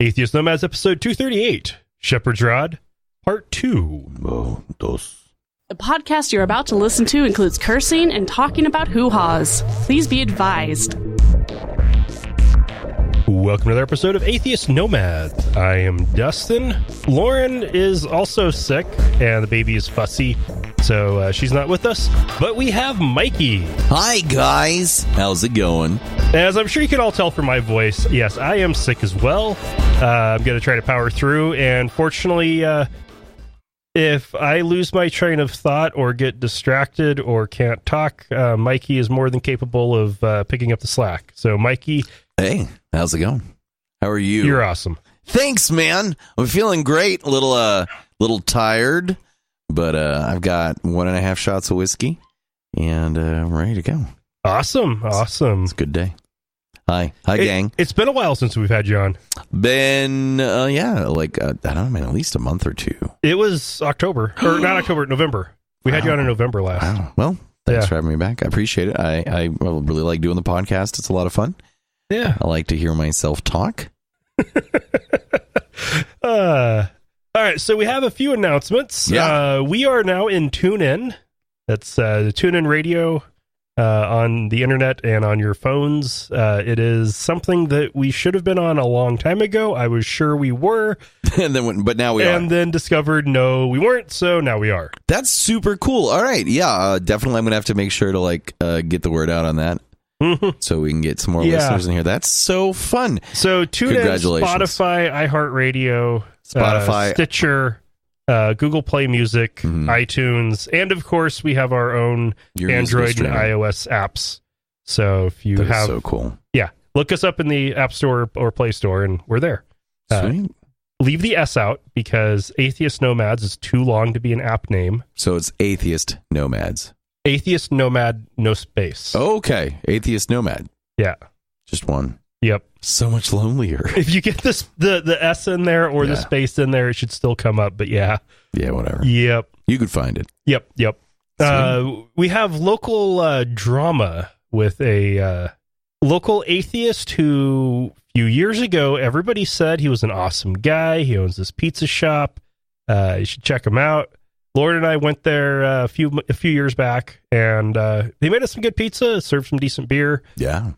Atheist Nomads, episode 238, Shepherd's Rod, part 2. The podcast you're about to listen to includes cursing and talking about hoo-haws. Please be advised. Welcome to another episode of Atheist Nomads. I am Dustin. Lauren is also sick, and the baby is fussy, so she's not with us. But we have Mikey. Hi, guys. How's it going? As I'm sure you can all tell from my voice, yes, I am sick as well. I'm going to try to power through, and fortunately, if I lose my train of thought or get distracted or can't talk, Mikey is more than capable of picking up the slack. So, Mikey... Hey, how's it going? How are you? You're awesome. Thanks, man. I'm feeling great. A little tired, but I've got 1.5 shots of whiskey, and I'm ready to go. Awesome. It's a good day. Hi, gang. It's been a while since we've had you on. Been, I don't know, man, at least a month or two. It was October, or not October, November. We had you on in November last. Wow. Well, thanks for having me back. I appreciate it. I really like doing the podcast. It's a lot of fun. Yeah. I like to hear myself talk. All right, so we have a few announcements. Yeah. We are now in TuneIn. That's the TuneIn radio on the internet and on your phones. It is something that we should have been on a long time ago. I was sure we were. But now we are. And then discovered, no, we weren't, so now we are. That's super cool. All right. Yeah, definitely I'm going to have to make sure to get the word out on that. So we can get some more listeners in here. That's so fun. So tune in Spotify, iHeartRadio, Spotify, Stitcher, Google Play Music, iTunes, and of course we have our own Android and iOS apps. So if you have, so cool. Yeah, look us up in the App Store or Play Store, and we're there. Sweet. Leave the S out because Atheist Nomads is too long to be an app name. So it's Atheist Nomads. Atheist Nomad, no space. Okay, Atheist Nomad. Yeah, just one. Yep. So much lonelier. If you get this the S in there or the space in there, it should still come up. But yeah, whatever. Yep, you could find it. Yep. We have local drama with a local atheist who a few years ago everybody said he was an awesome guy. He owns this pizza shop. You should check him out. Lauren and I went there a few years back, and they made us some good pizza, served some decent beer. Yeah.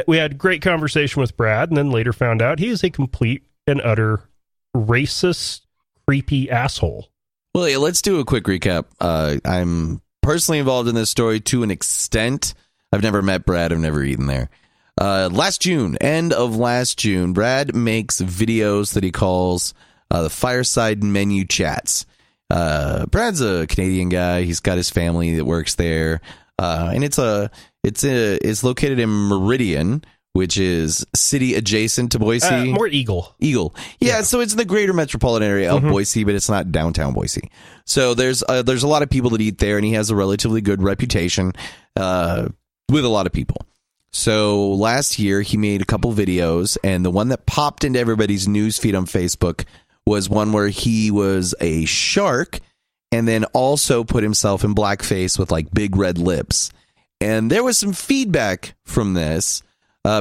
We had a great conversation with Brad, and then later found out he is a complete and utter racist, creepy asshole. Well, yeah, let's do a quick recap. I'm personally involved in this story to an extent. I've never met Brad. I've never eaten there. End of last June, Brad makes videos that he calls the Fireside Menu Chats. Brad's a Canadian guy. He's got his family that works there, and it's located in Meridian, which is city adjacent to Boise. More Eagle. Yeah, so it's in the greater metropolitan area of Boise, but it's not downtown Boise. So there's a lot of people that eat there, and he has a relatively good reputation with a lot of people. So last year he made a couple videos, and the one that popped into everybody's news feed on Facebook was one where he was a shark and then also put himself in blackface with like big red lips. And there was some feedback from this.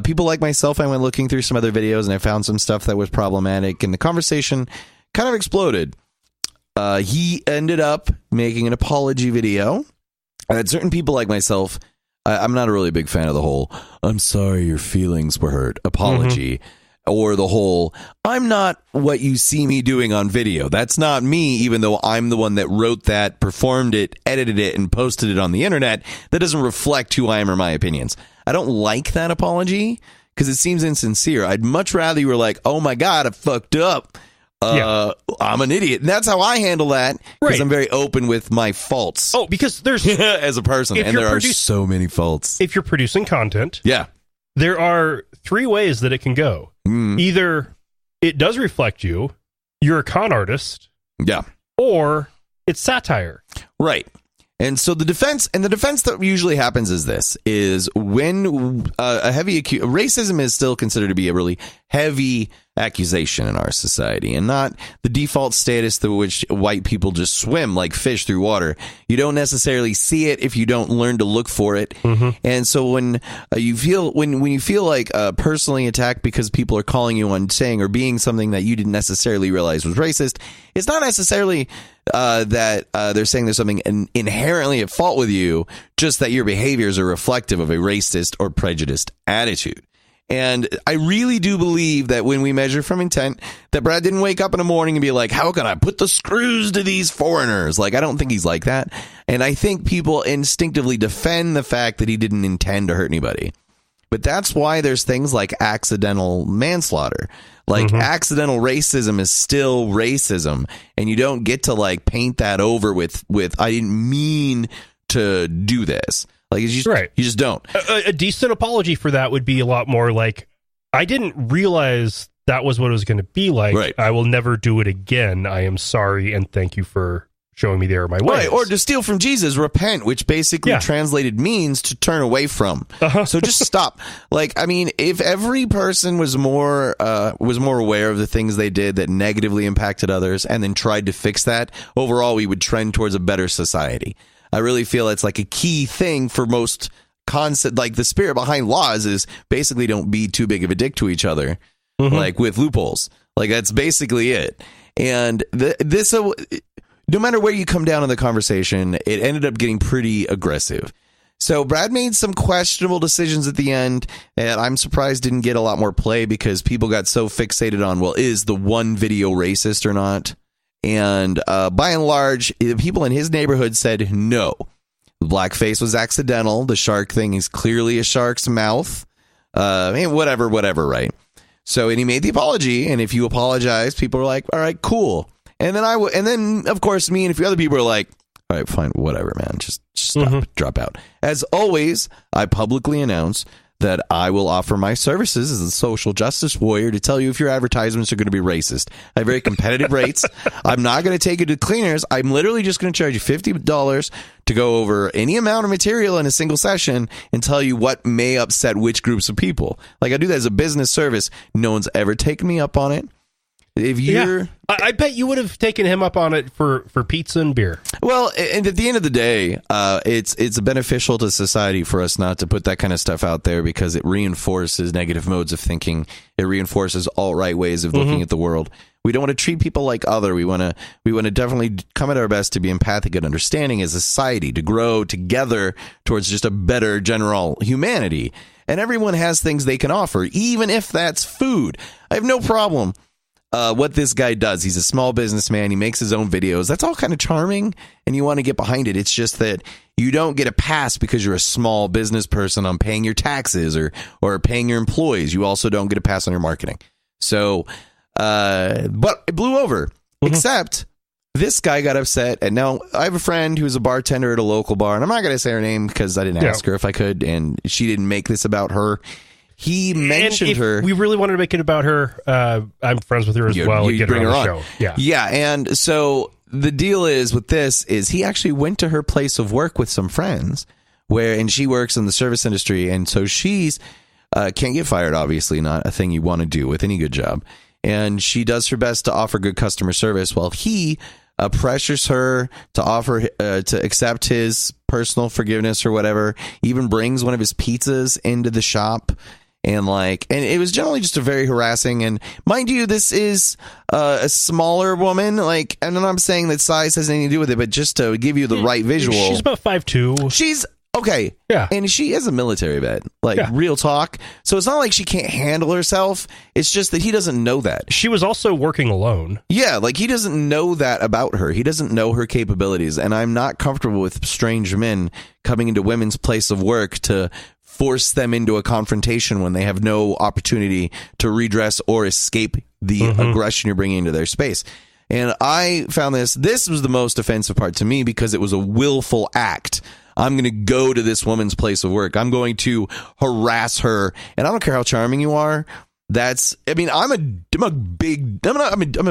People like myself, I went looking through some other videos and I found some stuff that was problematic, and the conversation kind of exploded. He ended up making an apology video. And certain people like myself, I'm not a really big fan of the whole, I'm sorry your feelings were hurt apology. Or the whole, I'm not what you see me doing on video. That's not me, even though I'm the one that wrote that, performed it, edited it, and posted it on the internet. That doesn't reflect who I am or my opinions. I don't like that apology because it seems insincere. I'd much rather you were like, oh my God, I fucked up. I'm an idiot. And that's how I handle that, because I'm very open with my faults. Oh, because there's... as a person, and there are so many faults. If you're producing content... Yeah. There are 3 ways that it can go. Either it does reflect you, you're a con artist, yeah, or it's satire. Right. And so the defense that usually happens is this, is when racism is still considered to be a really heavy accusation in our society and not the default status through which white people just swim like fish through water. You don't necessarily see it if you don't learn to look for it. And so when you feel like personally attacked because people are calling you on saying or being something that you didn't necessarily realize was racist, it's not necessarily that they're saying there's something inherently at fault with you, just that your behaviors are reflective of a racist or prejudiced attitude. And I really do believe that when we measure from intent, that Brad didn't wake up in the morning and be like, how can I put the screws to these foreigners? Like, I don't think he's like that. And I think people instinctively defend the fact that he didn't intend to hurt anybody. But that's why there's things like accidental manslaughter. Like accidental racism is still racism. And you don't get to like paint that over with I didn't mean to do this. Like, you just don't. A decent apology for that would be a lot more like, I didn't realize that was what it was going to be like. Right. I will never do it again. I am sorry, and thank you for showing me the error of my ways. Right, or to steal from Jesus, repent, which basically translated means to turn away from. So just stop. Like, I mean, if every person was more aware of the things they did that negatively impacted others and then tried to fix that, overall we would trend towards a better society. I really feel it's like a key thing for most concept. Like, the spirit behind laws is basically don't be too big of a dick to each other, like with loopholes. Like, that's basically it. And no matter where you come down in the conversation, it ended up getting pretty aggressive. So Brad made some questionable decisions at the end, and I'm surprised didn't get a lot more play because people got so fixated on, well, is the one video racist or not? And by and large, the people in his neighborhood said no. The blackface was accidental. The shark thing is clearly a shark's mouth. Whatever, right? So, and he made the apology. And if you apologize, people are like, all right, cool. And then of course, me and a few other people are like, all right, fine, whatever, man. Just stop, drop out. As always, I publicly announce that I will offer my services as a social justice warrior to tell you if your advertisements are going to be racist. I have very competitive rates. I'm not going to take it to cleaners. I'm literally just going to charge you $50 to go over any amount of material in a single session and tell you what may upset which groups of people. Like, I do that as a business service. No one's ever taken me up on it. If you're, I bet you would have taken him up on it for pizza and beer. Well, and at the end of the day, it's beneficial to society for us not to put that kind of stuff out there because it reinforces negative modes of thinking. It reinforces alt-right ways of looking at the world. We don't want to treat people like other. We want to definitely come at our best to be empathic and understanding as a society, to grow together towards just a better general humanity. And everyone has things they can offer, even if that's food. I have no problem. What this guy does. He's a small businessman. He makes his own videos. That's all kind of charming, and you want to get behind it. It's just that you don't get a pass because you're a small business person on paying your taxes or paying your employees. You also don't get a pass on your marketing. So, but it blew over, except this guy got upset. And now I have a friend who's a bartender at a local bar, and I'm not going to say her name because I didn't ask her if I could, and she didn't make this about her. He mentioned her. We really wanted to make it about her. I'm friends with her as well. You bring her on. Show. Yeah. And so the deal is with this is he actually went to her place of work with some friends and she works in the service industry. And so she's can't get fired. Obviously not a thing you want to do with any good job. And she does her best to offer good customer service while he pressures her to offer to accept his personal forgiveness or whatever, even brings one of his pizzas into the shop. And it was generally just a very harassing, and mind you, this is a smaller woman. Like, and I'm not saying that size has anything to do with it, but just to give you the right visual. She's about 5'2". She's okay. Yeah. And she is a military vet, real talk. So it's not like she can't handle herself. It's just that he doesn't know that. She was also working alone. Yeah. Like, he doesn't know that about her. He doesn't know her capabilities. And I'm not comfortable with strange men coming into women's place of work to force them into a confrontation when they have no opportunity to redress or escape the aggression you're bringing into their space. And I found this was the most offensive part to me because it was a willful act. I'm going to go to this woman's place of work. I'm going to harass her. And I don't care how charming you are. I'm a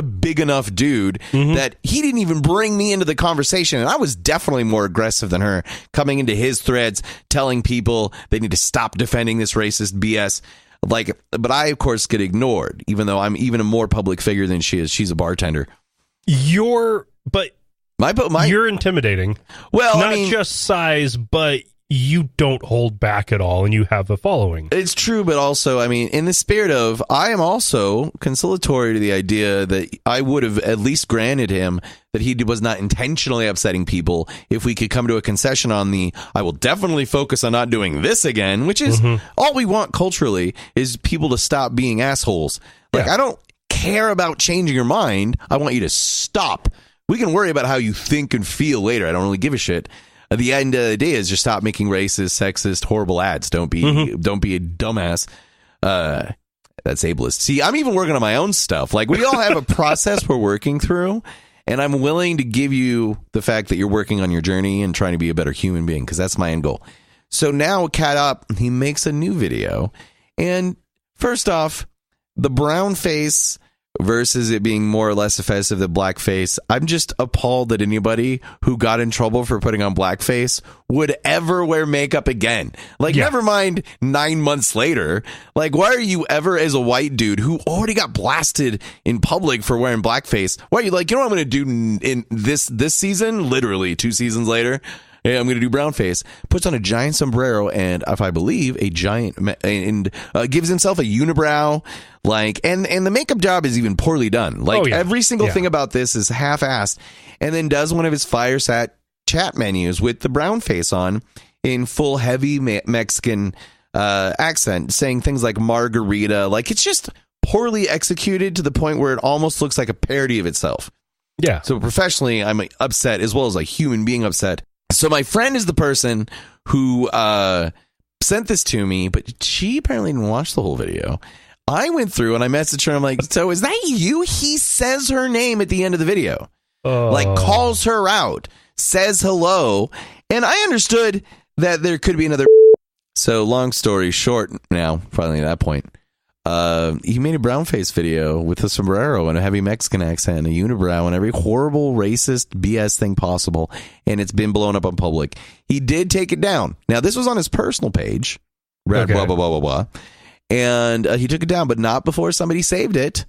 big enough dude that he didn't even bring me into the conversation, and I was definitely more aggressive than her, coming into his threads telling people they need to stop defending this racist BS. But I of course get ignored, even though I'm even a more public figure than she is. She's a bartender. You're intimidating. Well, not just size, but you don't hold back at all, and you have a following. It's true, but also, I mean, in the spirit of, I am also conciliatory to the idea that I would have at least granted him that he was not intentionally upsetting people if we could come to a concession on I will definitely focus on not doing this again, which is all we want culturally, is people to stop being assholes. I don't care about changing your mind. I want you to stop. We can worry about how you think and feel later. I don't really give a shit. At the end of the day is just stop making racist, sexist, horrible ads. Don't be a dumbass. That's ableist. See, I'm even working on my own stuff. We all have a process we're working through, and I'm willing to give you the fact that you're working on your journey and trying to be a better human being, because that's my end goal. So now Cat Up, he makes a new video, and first off, the brown face versus it being more or less offensive than blackface. I'm just appalled that anybody who got in trouble for putting on blackface would ever wear makeup again. Never mind 9 months later. Why are you ever, as a white dude who already got blasted in public for wearing blackface, why are you you know what I'm going to do in this season? Literally 2 seasons later. Yeah, I'm going to do brown face. Puts on a giant sombrero and, if I believe, a giant and gives himself a unibrow. And the makeup job is even poorly done. Every single thing about this is half-assed. And then does one of his fireside chat menus with the brown face on in full heavy Mexican accent, saying things like margarita. It's just poorly executed to the point where it almost looks like a parody of itself. Yeah. So professionally, I'm upset, as well as a human being upset. So my friend is the person who sent this to me, but she apparently didn't watch the whole video. I went through and I messaged her. I'm like, so is that you? He says her name at the end of the video. Calls her out, says hello. And I understood that there could be another. So long story short now, finally at that point, he made a brown face video with a sombrero and a heavy Mexican accent, a unibrow, and every horrible racist BS thing possible, and it's been blown up on public. He did take it down. Now, this was on his personal page, blah, blah, blah, blah, blah, and he took it down, but not before somebody saved it.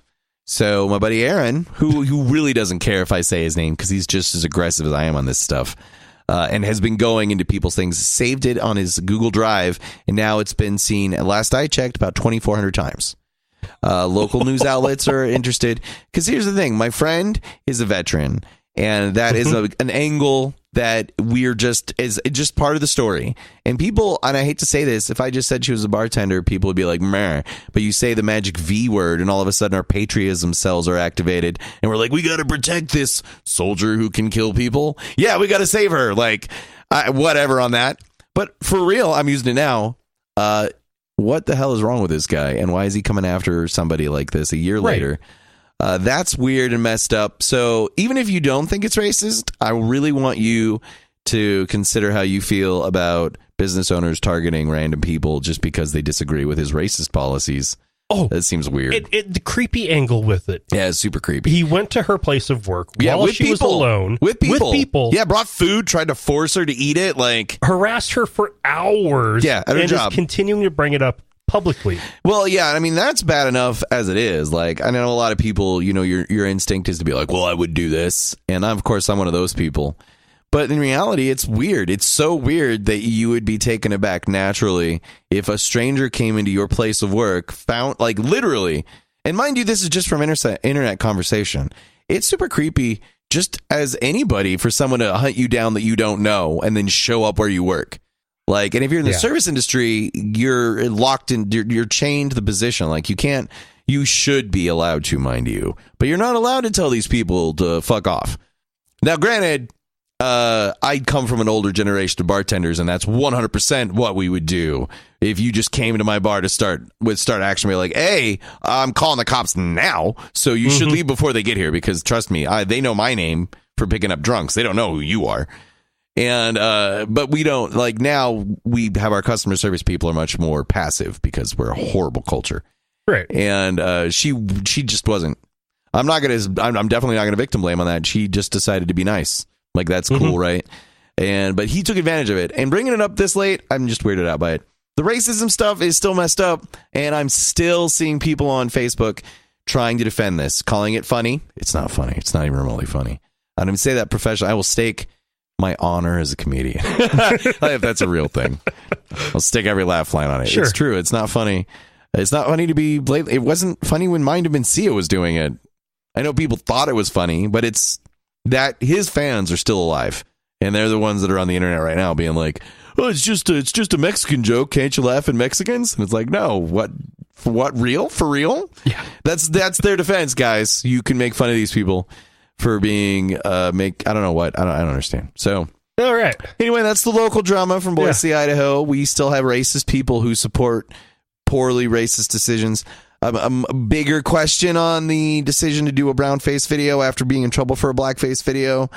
So my buddy Aaron, who really doesn't care if I say his name because he's just as aggressive as I am on this stuff, and has been going into people's things, saved it on his Google Drive, and now it's been seen, last I checked, about 2,400 times. Local news outlets are interested, because here's the thing. My friend is a veteran, and that is an angle that we're just part of the story. And people, and I hate to say this, if I just said she was a bartender, people would be like, meh. But you say the magic V word, and all of a sudden our patriotism cells are activated, and we're like, we got to protect this soldier who can kill people. Yeah, we got to save her. Whatever on that. But for real, I'm using it now. What the hell is wrong with this guy, and why is he coming after somebody like this a year later? That's weird and messed up. So even if you don't think it's racist, I really want you to consider how you feel about business owners targeting random people just because they disagree with his racist policies. Oh, that seems weird. The creepy angle with it. Yeah, it's super creepy. He went to her place of work while she was alone. With people. Yeah, brought food, tried to force her to eat it. Harassed her for hours. Yeah, at her job. Is continuing to bring it up publicly. Well, yeah, I mean, that's bad enough as it is. I know a lot of people, your instinct is to be like, well, I would do this. And of course, I'm one of those people. But in reality, it's weird. It's so weird that you would be taken aback naturally if a stranger came into your place of work, found, literally, and mind you, this is just from internet conversation. It's super creepy just as anybody for someone to hunt you down that you don't know and then show up where you work. And if you're in the service industry, you're locked in, you're chained to the position. You should be allowed to, mind you, but you're not allowed to tell these people to fuck off. Now, granted, I come from an older generation of bartenders, and that's 100% what we would do if you just came into my bar to start action. Be like, hey, I'm calling the cops now, so you should leave before they get here, because trust me, they know my name for picking up drunks. They don't know who you are. And but we don't, now we have our customer service people are much more passive because we're a horrible culture. Right. And she just wasn't. I'm definitely not gonna victim blame on that. She just decided to be nice. Like, that's cool, right? But he took advantage of it. And bringing it up this late, I'm just weirded out by it. The racism stuff is still messed up, and I'm still seeing people on Facebook trying to defend this, calling it funny. It's not funny. It's not even remotely funny. I don't even say that professionally. I will stake my honor as a comedian. If that's a real thing. I'll stick every laugh line on it. Sure. It's true. It's not funny. It's not funny to be blatant. It wasn't funny when Mind of Mencia was doing it. I know people thought it was funny, but it's that his fans are still alive. And they're the ones that are on the internet right now being like, oh, it's just a Mexican joke. Can't you laugh at Mexicans? And it's like, no, what, real? For real? Yeah. That's their defense, guys. You can make fun of these people for being, I don't know what. I don't understand. So, all right. Anyway, that's the local drama from Boise, Idaho. We still have racist people who support poorly racist decisions. A bigger question on the decision to do a brown face video after being in trouble for a blackface video.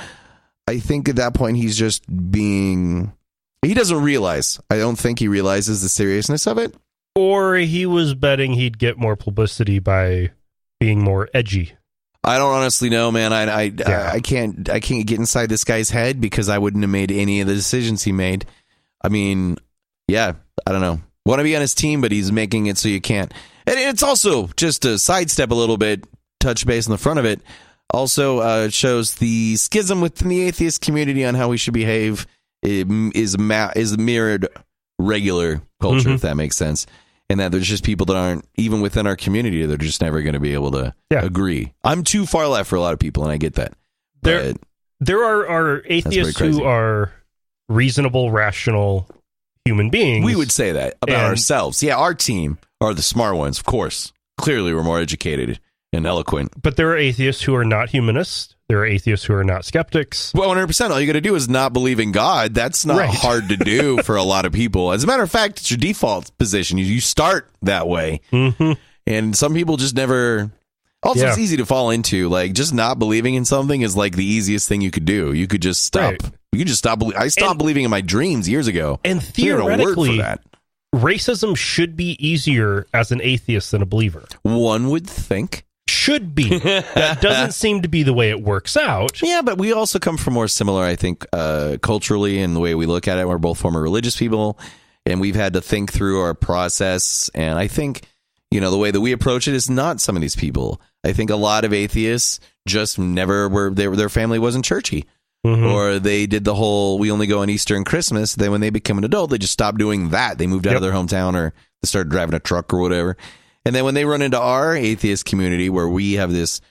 I think at that point he's just being... He doesn't realize. I don't think he realizes the seriousness of it. Or he was betting he'd get more publicity by being more edgy. I don't honestly know, man. I can't get inside this guy's head because I wouldn't have made any of the decisions he made. I mean, yeah, I don't know. Want to be on his team, but he's making it so you can't. And it's also, just to sidestep a little bit, touch base on the front of it, also shows the schism within the atheist community on how we should behave is mirrored regular culture, if that makes sense. And that there's just people that aren't, even within our community, they're just never going to be able to agree. I'm too far left for a lot of people, and I get that. There are atheists who are reasonable, rational human beings. We would say that about ourselves. Yeah, our team are the smart ones, of course. Clearly, we're more educated and eloquent. But there are atheists who are not humanists. There are atheists who are not skeptics. Well, 100%. All you got to do is not believe in God. That's not hard to do for a lot of people. As a matter of fact, it's your default position. You start that way. Mm-hmm. And some people just never... Also, it's easy to fall into. Like, just not believing in something is like the easiest thing you could do. You could just stop. Right. You could just stop. I stopped believing in my dreams years ago. And theoretically, racism should be easier as an atheist than a believer. One would think. Should be. That doesn't seem to be the way it works out. Yeah, but we also come from more similar, I think, culturally in the way we look at it. We're both former religious people, and we've had to think through our process. And I think, the way that we approach it is not some of these people. I think a lot of atheists just never were, their family wasn't churchy. Mm-hmm. Or they did the whole, we only go on Easter and Christmas. Then when they become an adult, they just stopped doing that. They moved out of their hometown, or they started driving a truck or whatever. And then when they run into our atheist community, where we have this,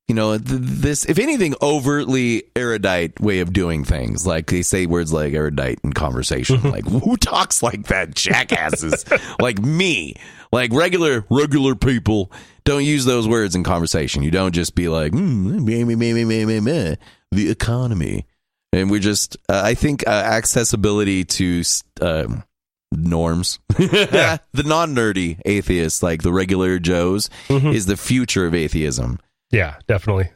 this, if anything, overtly erudite way of doing things. Like, they say words like erudite in conversation. Like, who talks like that? Jackasses. Like me. Like, regular people don't use those words in conversation. You don't just be like, the economy. And we're just, I think, accessibility to norms, the non-nerdy atheists, like the regular Joes, is the future of atheism. Yeah, definitely.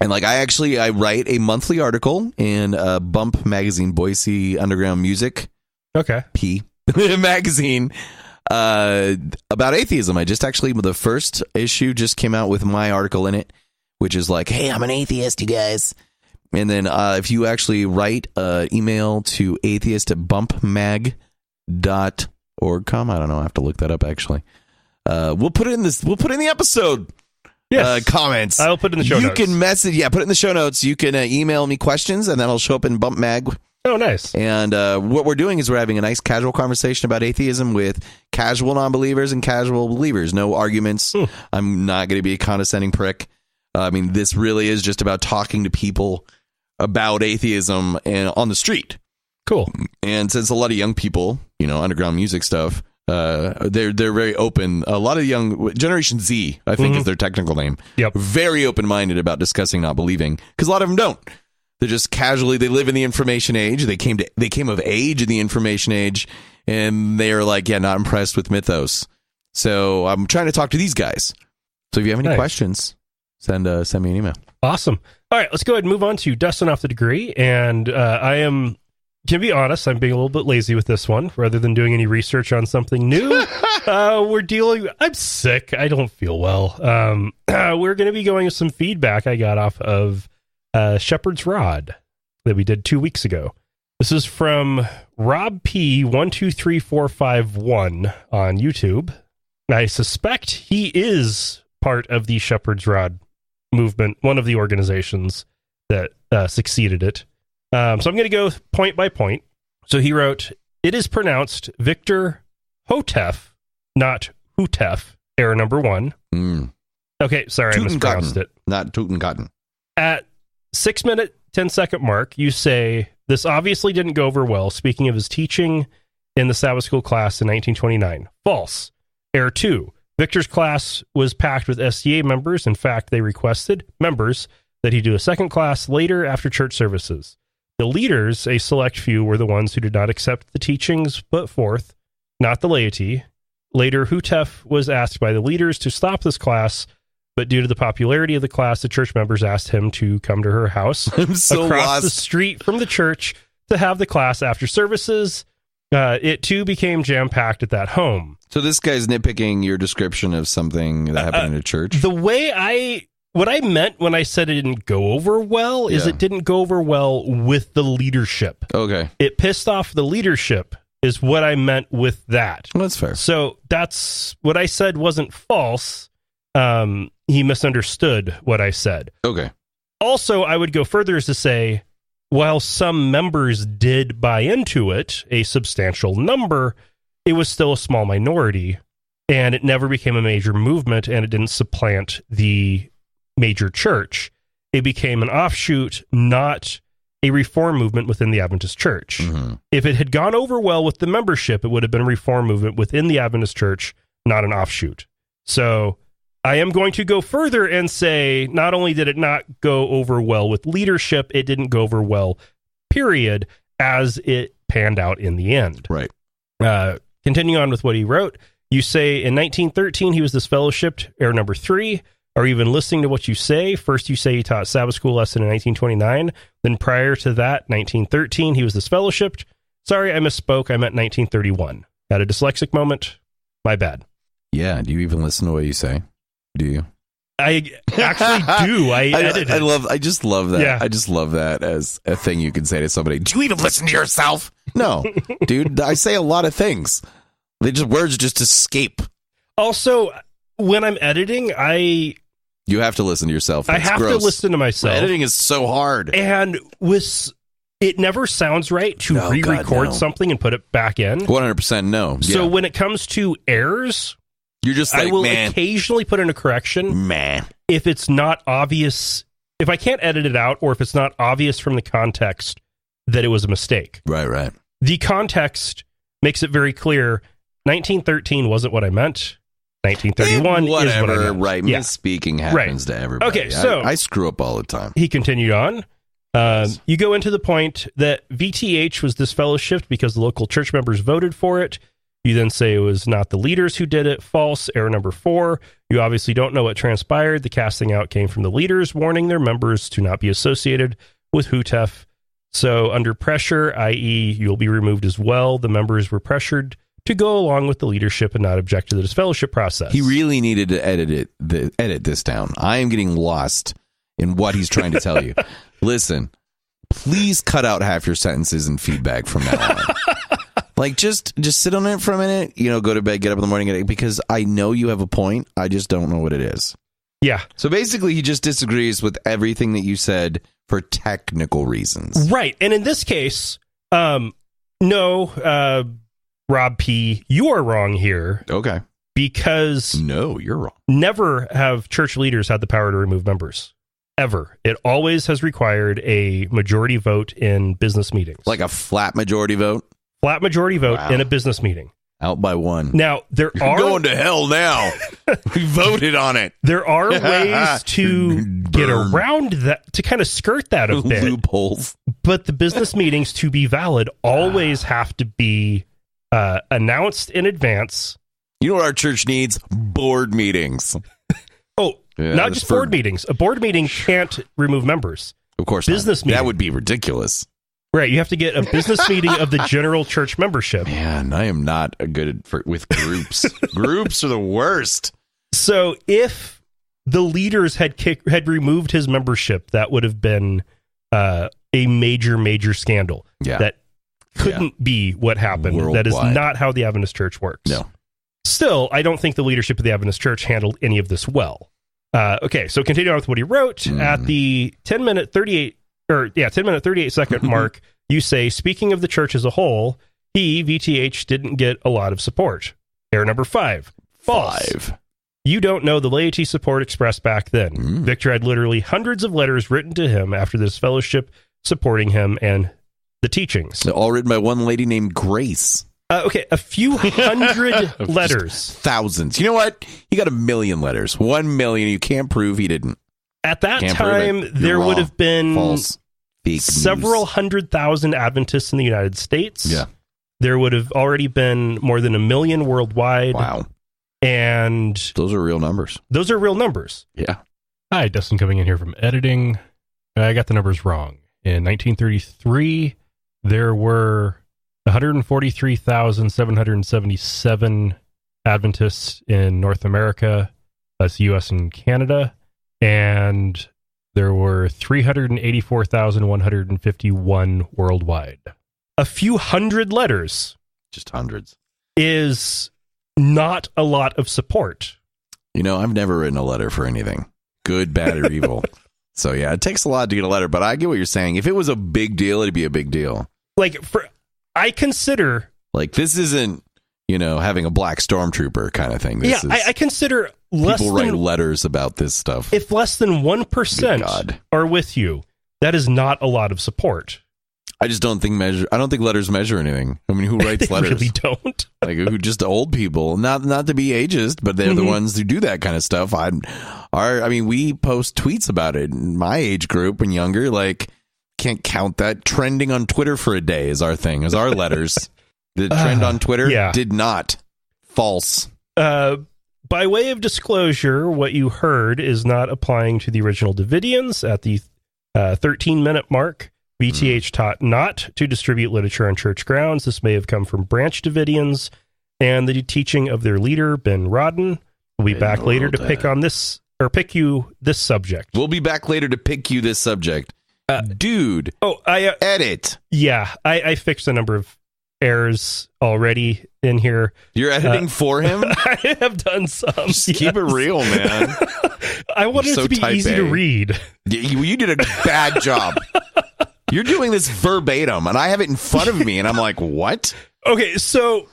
And like, I write a monthly article in Bump Magazine, Boise Underground Music. Okay. P magazine about atheism. The first issue just came out with my article in it, which is like, hey, I'm an atheist, you guys. And then if you actually write email to atheist@bumpmag.org.com, I don't know, I have to look that up actually. We'll put it in the episode comments. I'll put it in the show notes. You can put it in the show notes. You can email me questions, and that'll show up in Bump Mag. Oh, nice. And what we're doing is we're having a nice casual conversation about atheism with casual non-believers and casual believers. No arguments. I'm not going to be a condescending prick. I mean, this really is just about talking to people about atheism and on the street. Cool. And since a lot of young people, underground music stuff, they're very open. A lot of young Generation Z, I think, is their technical name. Yep. Very open-minded about discussing not believing, because a lot of them don't. They're just casually, they live in the information age. They came of age in the information age, and they're like, not impressed with mythos. So I'm trying to talk to these guys. So if you have any questions, send me an email. Awesome. All right, let's go ahead and move on to Dustin Off the Degree. And I am to be honest, I'm being a little bit lazy with this one. Rather than doing any research on something new, I'm sick. I don't feel well. We're going to be going with some feedback I got off of Shepherd's Rod that we did 2 weeks ago. This is from Rob P123451 on YouTube. I suspect he is part of the Shepherd's Rod movement, one of the organizations that succeeded it. So I'm going to go point by point. So he wrote, it is pronounced Victor Hotef, not Hutef, error number 1. Okay, sorry, I mispronounced it. Not Tutankhaten. At 6-minute, 10-second mark, you say, this obviously didn't go over well, speaking of his teaching in the Sabbath School class in 1929. False. Error 2. Victor's class was packed with SDA members. In fact, they requested members that he do a second class later after church services. The leaders, a select few, were the ones who did not accept the teachings put forth, not the laity. Later, Hutef was asked by the leaders to stop this class, but due to the popularity of the class, the church members asked him to come to her house across the street from the church to have the class after services. It too became jam-packed at that home. So this guy's nitpicking your description of something that happened in a church? What I meant when I said it didn't go over well is it didn't go over well with the leadership. Okay. It pissed off the leadership is what I meant with that. Well, that's fair. So that's what I said wasn't false. He misunderstood what I said. Okay. Also, I would go further as to say, while some members did buy into it, a substantial number, it was still a small minority, and it never became a major movement, and it didn't supplant the major church. It became an offshoot, not a reform movement within the Adventist church. Mm-hmm. If it had gone over well with the membership, it would have been a reform movement within the Adventist church, not an offshoot. So I am going to go further and say, not only did it not go over well with leadership, it didn't go over well, period, as it panned out in the end. Right. Continuing on with what he wrote, you say in 1913 he was disfellowshipped, error number 3. Are you even listening to what you say? First, you say he taught Sabbath school lesson in 1929. Then prior to that, 1913, he was disfellowshipped. Sorry, I misspoke. I meant 1931. Had a dyslexic moment. My bad. Yeah. Do you even listen to what you say? Do you? I actually do. I edit it. I just love that. Yeah. I just love that as a thing you can say to somebody. Do you even listen to yourself? No, dude. I say a lot of things. Words just escape. Also, when I'm editing, you have to listen to yourself. I have to listen to myself. Editing is so hard. And it never sounds right to re-record something and put it back in. 100% no. So when it comes to errors, you're just like, I will occasionally put in a correction. If it's not obvious, if I can't edit it out, or if it's not obvious from the context that it was a mistake. Right. The context makes it very clear. 1913 wasn't what I meant. 1931 is what I meant. Right. Misspeaking happens to everybody. Okay, so I screw up all the time. He continued on. You go into the point that VTH was disfellowshipped because the local church members voted for it. You then say it was not the leaders who did it. False. Error number 4. You obviously don't know what transpired. The casting out came from the leaders, warning their members to not be associated with Hutef. So under pressure, i.e. you'll be removed as well, the members were pressured to go along with the leadership and not object to the disfellowship process. He really needed to edit this down. I am getting lost in what he's trying to tell you. Listen, please cut out half your sentences and feedback from now on. Like, just sit on it for a minute, go to bed, get up in the morning, because I know you have a point. I just don't know what it is. Yeah. So basically, he just disagrees with everything that you said for technical reasons. Right. And in this case, no, Rob P., you are wrong here. Okay. Because... No, you're wrong. Never have church leaders had the power to remove members. Ever. It always has required a majority vote in business meetings. Like a flat majority vote? Flat majority vote in a business meeting. Out by one. Now, You're going to hell now. We voted on it. There are ways to get around that, to kind of skirt that a bit. Loopholes. But the business meetings, to be valid, always have to be announced in advance. You know what our church needs? Board meetings. Not just board meetings. A board meeting can't remove members. Of course business not. That would be ridiculous. Right, you have to get a business meeting of the general church membership. Man, I am not with groups. Groups are the worst. So if the leaders had removed his membership, that would have been a major scandal. Yeah. That couldn't be what happened. Worldwide. That is not how the Adventist Church works. No. Still, I don't think the leadership of the Adventist Church handled any of this well. Okay, so continue on with what he wrote. At the 10-minute 38-second mark, you say, speaking of the church as a whole, he, VTH, didn't get a lot of support. Error number 5. False. You don't know the laity support expressed back then. Victor had literally hundreds of letters written to him after this fellowship supporting him and the teachings. They're all written by one lady named Grace. Okay, a few hundred letters. Thousands. You know what? He got 1 million letters. 1 million. You can't prove he didn't. At that time, there would have been false. Several 100,000 Adventists in the United States. Yeah. There would have already been more than 1 million worldwide. Wow. And those are real numbers. Those are real numbers. Yeah. Hi, Dustin coming in here from editing. I got the numbers wrong. In 1933, there were 143,777 Adventists in North America. That's U.S. and Canada. And there were 384,151 worldwide. A few hundred letters. Just hundreds. Is not a lot of support. You know, I've never written a letter for anything. Good, bad, or evil. So, yeah, it takes a lot to get a letter, but I get what you're saying. If it was a big deal, it'd be a big deal. Like, I consider... Like, this isn't, having a black stormtrooper kind of thing. I consider people write letters about this stuff. If less than 1% are with you, that is not a lot of support. I just don't think letters measure anything. I mean, who writes letters? Really don't. Like, who just old people, not to be ageist, but they're the ones who do that kind of stuff. We post tweets about it in my age group and younger. Like, can't count that. Trending on Twitter for a day is our thing, is our letters. The trend on Twitter did not. False. By way of disclosure, what you heard is not applying to the original Davidians. At the 13-minute mark, VTH taught not to distribute literature on church grounds. This may have come from branch Davidians and the teaching of their leader, Ben Rodden. We'll be back later to pick you this subject. We'll be back later to pick you this subject. Dude. Oh, I edit. Yeah, I fixed a number of errors already in here. You're editing for him? I have done some. Just keep it real, man. I wanted it to be easy to read. You did a bad job. You're doing this verbatim, and I have it in front of me, and I'm like, what? Okay, so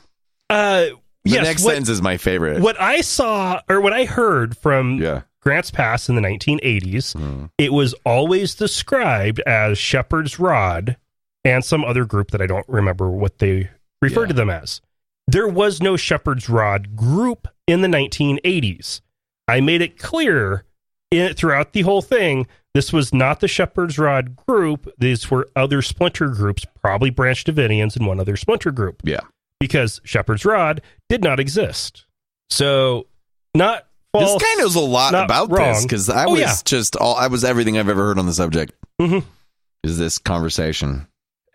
the next sentence is my favorite. What I saw, or what I heard from Grants Pass in the 1980s, it was always described as Shepherd's Rod and some other group that I don't remember what they referred to them as. There was no Shepherd's Rod group in the 1980s. I made it clear throughout the whole thing, this was not the Shepherd's Rod group. These were other splinter groups, probably Branch Davidians and one other splinter group. Yeah. Because Shepherd's Rod did not exist. So, not false. This guy knows a lot about wrong. this, because I was everything I've ever heard on the subject. Is this conversation.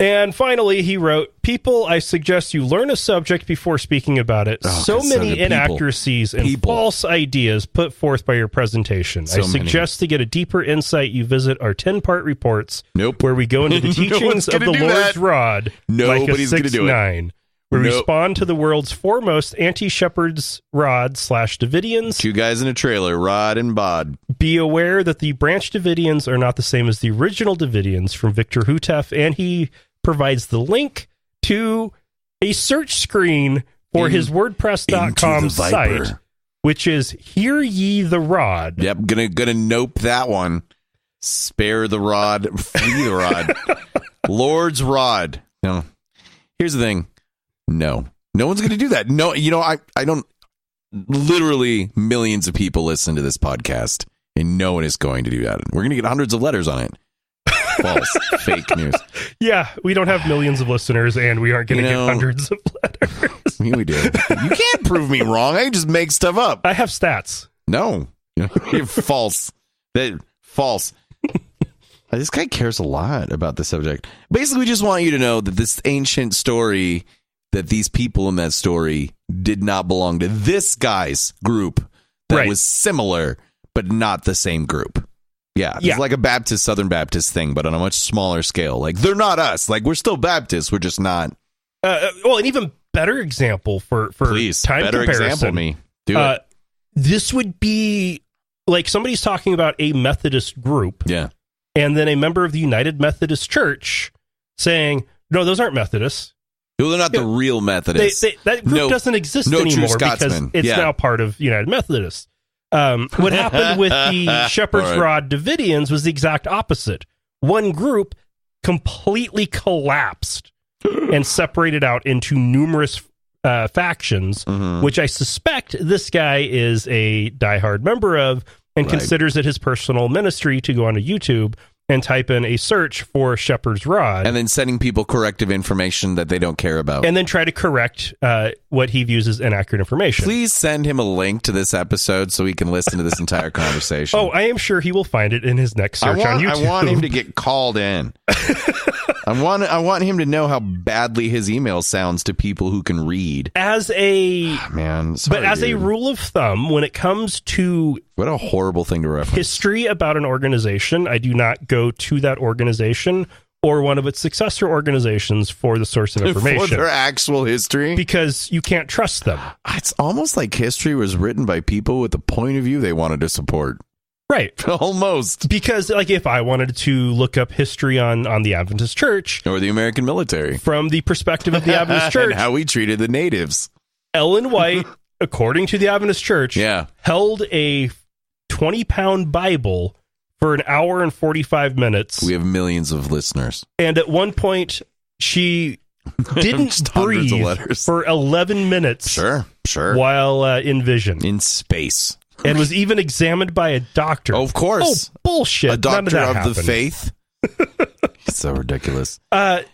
And finally, he wrote, people, I suggest you learn a subject before speaking about it. So many inaccuracies and false ideas put forth by your presentation. I suggest to get a deeper insight, you visit our 10-part reports, where we go into the teachings of the Lord's Rod, Nobody's going to do it. We respond to the world's foremost anti-Shepherd's Rod / Davidians. 2 guys in a trailer, Rod and Bod. Be aware that the Branch Davidians are not the same as the original Davidians from Victor Houteff, and he provides the link to a search screen for his WordPress.com site, which is Hear Ye the Rod. Yep, gonna nope that one. Spare the rod, free the rod. Lord's Rod. No. Here's the thing. No one's going to do that. No, I don't. Literally millions of people listen to this podcast, and no one is going to do that. We're going to get hundreds of letters on it. False. Fake news. Yeah, we don't have millions of listeners, and we aren't going to get hundreds of letters. We do. You can't prove me wrong. I just make stuff up. I have stats. No. You're false. False. This guy cares a lot about the subject. Basically, we just want you to know that this ancient story, that these people in that story did not belong to this guy's group that was similar, but not the same group. Yeah, it's like a Southern Baptist thing, but on a much smaller scale. Like, they're not us. Like, we're still Baptists. We're just not. Well, an even better example for Please, time better comparison. example me. Do it. This would be like somebody's talking about a Methodist group. Yeah. And then a member of the United Methodist Church saying, no, those aren't Methodists. Well, they're not the real Methodists. That group doesn't exist anymore because it's now part of United Methodist. What happened with the Shepherd's Rod Davidians was the exact opposite. One group completely collapsed and separated out into numerous factions, which I suspect this guy is a diehard member of and considers it his personal ministry to go onto YouTube and type in a search for Shepherd's Rod. And then sending people corrective information that they don't care about. And then try to correct what he views as inaccurate information. Please send him a link to this episode so he can listen to this entire conversation. Oh, I am sure he will find it in his next search on YouTube. I want him to get called in. I want him to know how badly his email sounds to people who can read. As a rule of thumb, when it comes to what a horrible thing to reference history about an organization, I do not go to that organization or one of its successor organizations for the source of information. For their actual history? Because you can't trust them. It's almost like history was written by people with the point of view they wanted to support. Right. Almost. Because, like, if I wanted to look up history on the Adventist Church... Or the American military. From the perspective of the Adventist Church... and how we treated the natives. Ellen White, according to the Adventist Church, held a 20-pound Bible for an hour and 45 minutes. We have millions of listeners. And at one point, she didn't breathe for 11 minutes. Sure. While in vision. In space. And was even examined by a doctor. Oh, of course. Oh, bullshit. A doctor of happened. The faith. So ridiculous. When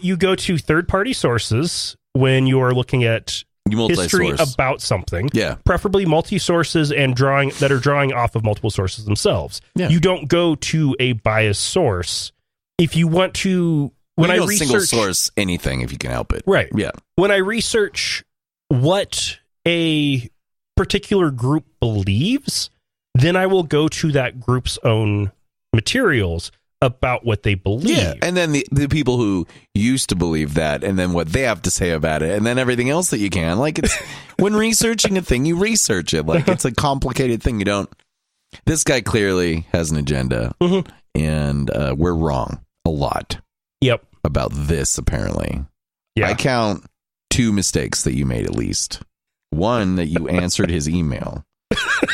you go to third-party sources, when you are looking at history about something, preferably multi-sources and drawing off of multiple sources themselves. Yeah. You don't go to a biased source. If you want to... When I research single source anything, if you can help it. Right. Yeah. When I research what a particular group believes, then I will go to that group's own materials about what they believe. Yeah, and then the people who used to believe that, and then what they have to say about it, and then everything else that you can. Like, it's when researching a thing, you research it. Like, it's a complicated thing. You don't... This guy clearly has an agenda, and we're wrong a lot. Yep. About this, apparently. Yeah. I count 2 mistakes that you made, at least. One, that you answered his email.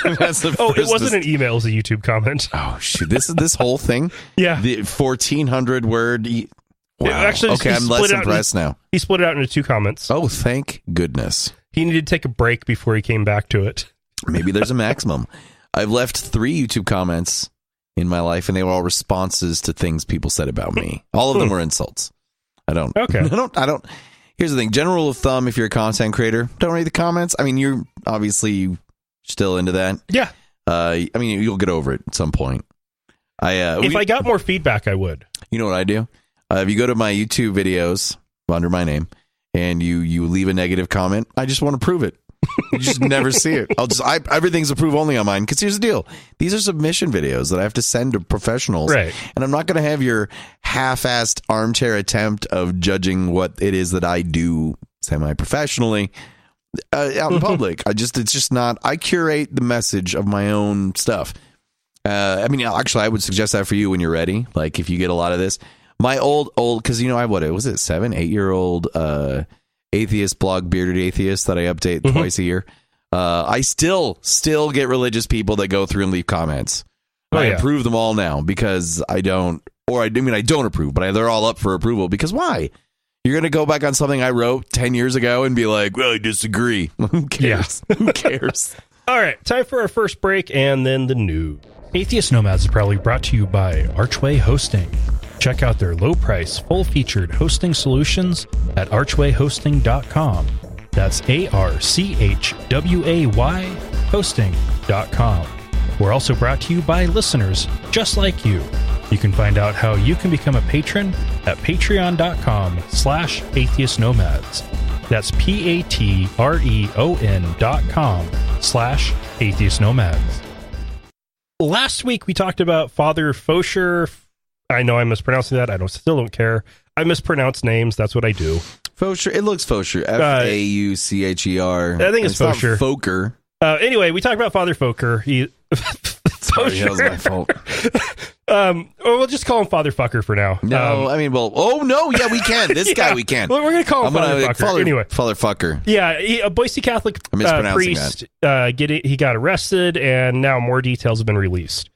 It wasn't an email, it was a YouTube comment. Oh, shoot. This whole thing? Yeah. The 1,400 word... Wow. Actually, okay, I'm less impressed now. He split it out into 2 comments. Oh, thank goodness. He needed to take a break before he came back to it. Maybe there's a maximum. I've left 3 YouTube comments in my life, and they were all responses to things people said about me. All of them were insults. I don't. Here's the thing. General rule of thumb, if you're a content creator, don't read the comments. I mean, you're obviously still into that. Yeah. I mean, you'll get over it at some point. If I got more feedback, I would. You know what I do? If you go to my YouTube videos under my name and you leave a negative comment, I just want to prove it. You just never see it. Everything's approve only on mine. Because here's the deal. These are submission videos that I have to send to professionals. Right. And I'm not going to have your half-assed armchair attempt of judging what it is that I do semi-professionally out in public. It's just not. I curate the message of my own stuff. I mean, actually, I would suggest that for you when you're ready. Like, if you get a lot of this. My old, because, you know, I, was it 7-8-year-old atheist blog, Bearded Atheist, that I update twice a year. I still get religious people that go through and leave comments. I approve them all now because I don't approve, but they're all up for approval because why? You're going to go back on something I wrote 10 years ago and be like, well, I disagree. Who cares? Yeah. Who cares? All right, time for our first break and then the news. Atheist Nomads is proudly brought to you by Archway Hosting. Check out their low-price, full-featured hosting solutions at archwayhosting.com. That's ARCHWAY hosting.com. We're also brought to you by listeners just like you. You can find out how you can become a patron at patreon.com/atheistnomads. That's patreon.com/atheistnomads. Last week we talked about Father Fosher. I know I'm mispronouncing that. Still don't care. I mispronounce names. That's what I do. Fosher. It looks Fosher. Faucher. I think it's Fosher. Not Foker. Anyway, we talked about Father Foker. Sorry, that was my fault. Or we'll just call him Father Fucker for now. No, I mean, well, oh no, yeah, we can. This guy, we can. Well, we're gonna call him Father Fucker. Anyway, Father Fucker. Yeah, a Boise Catholic priest. He got arrested, and now more details have been released.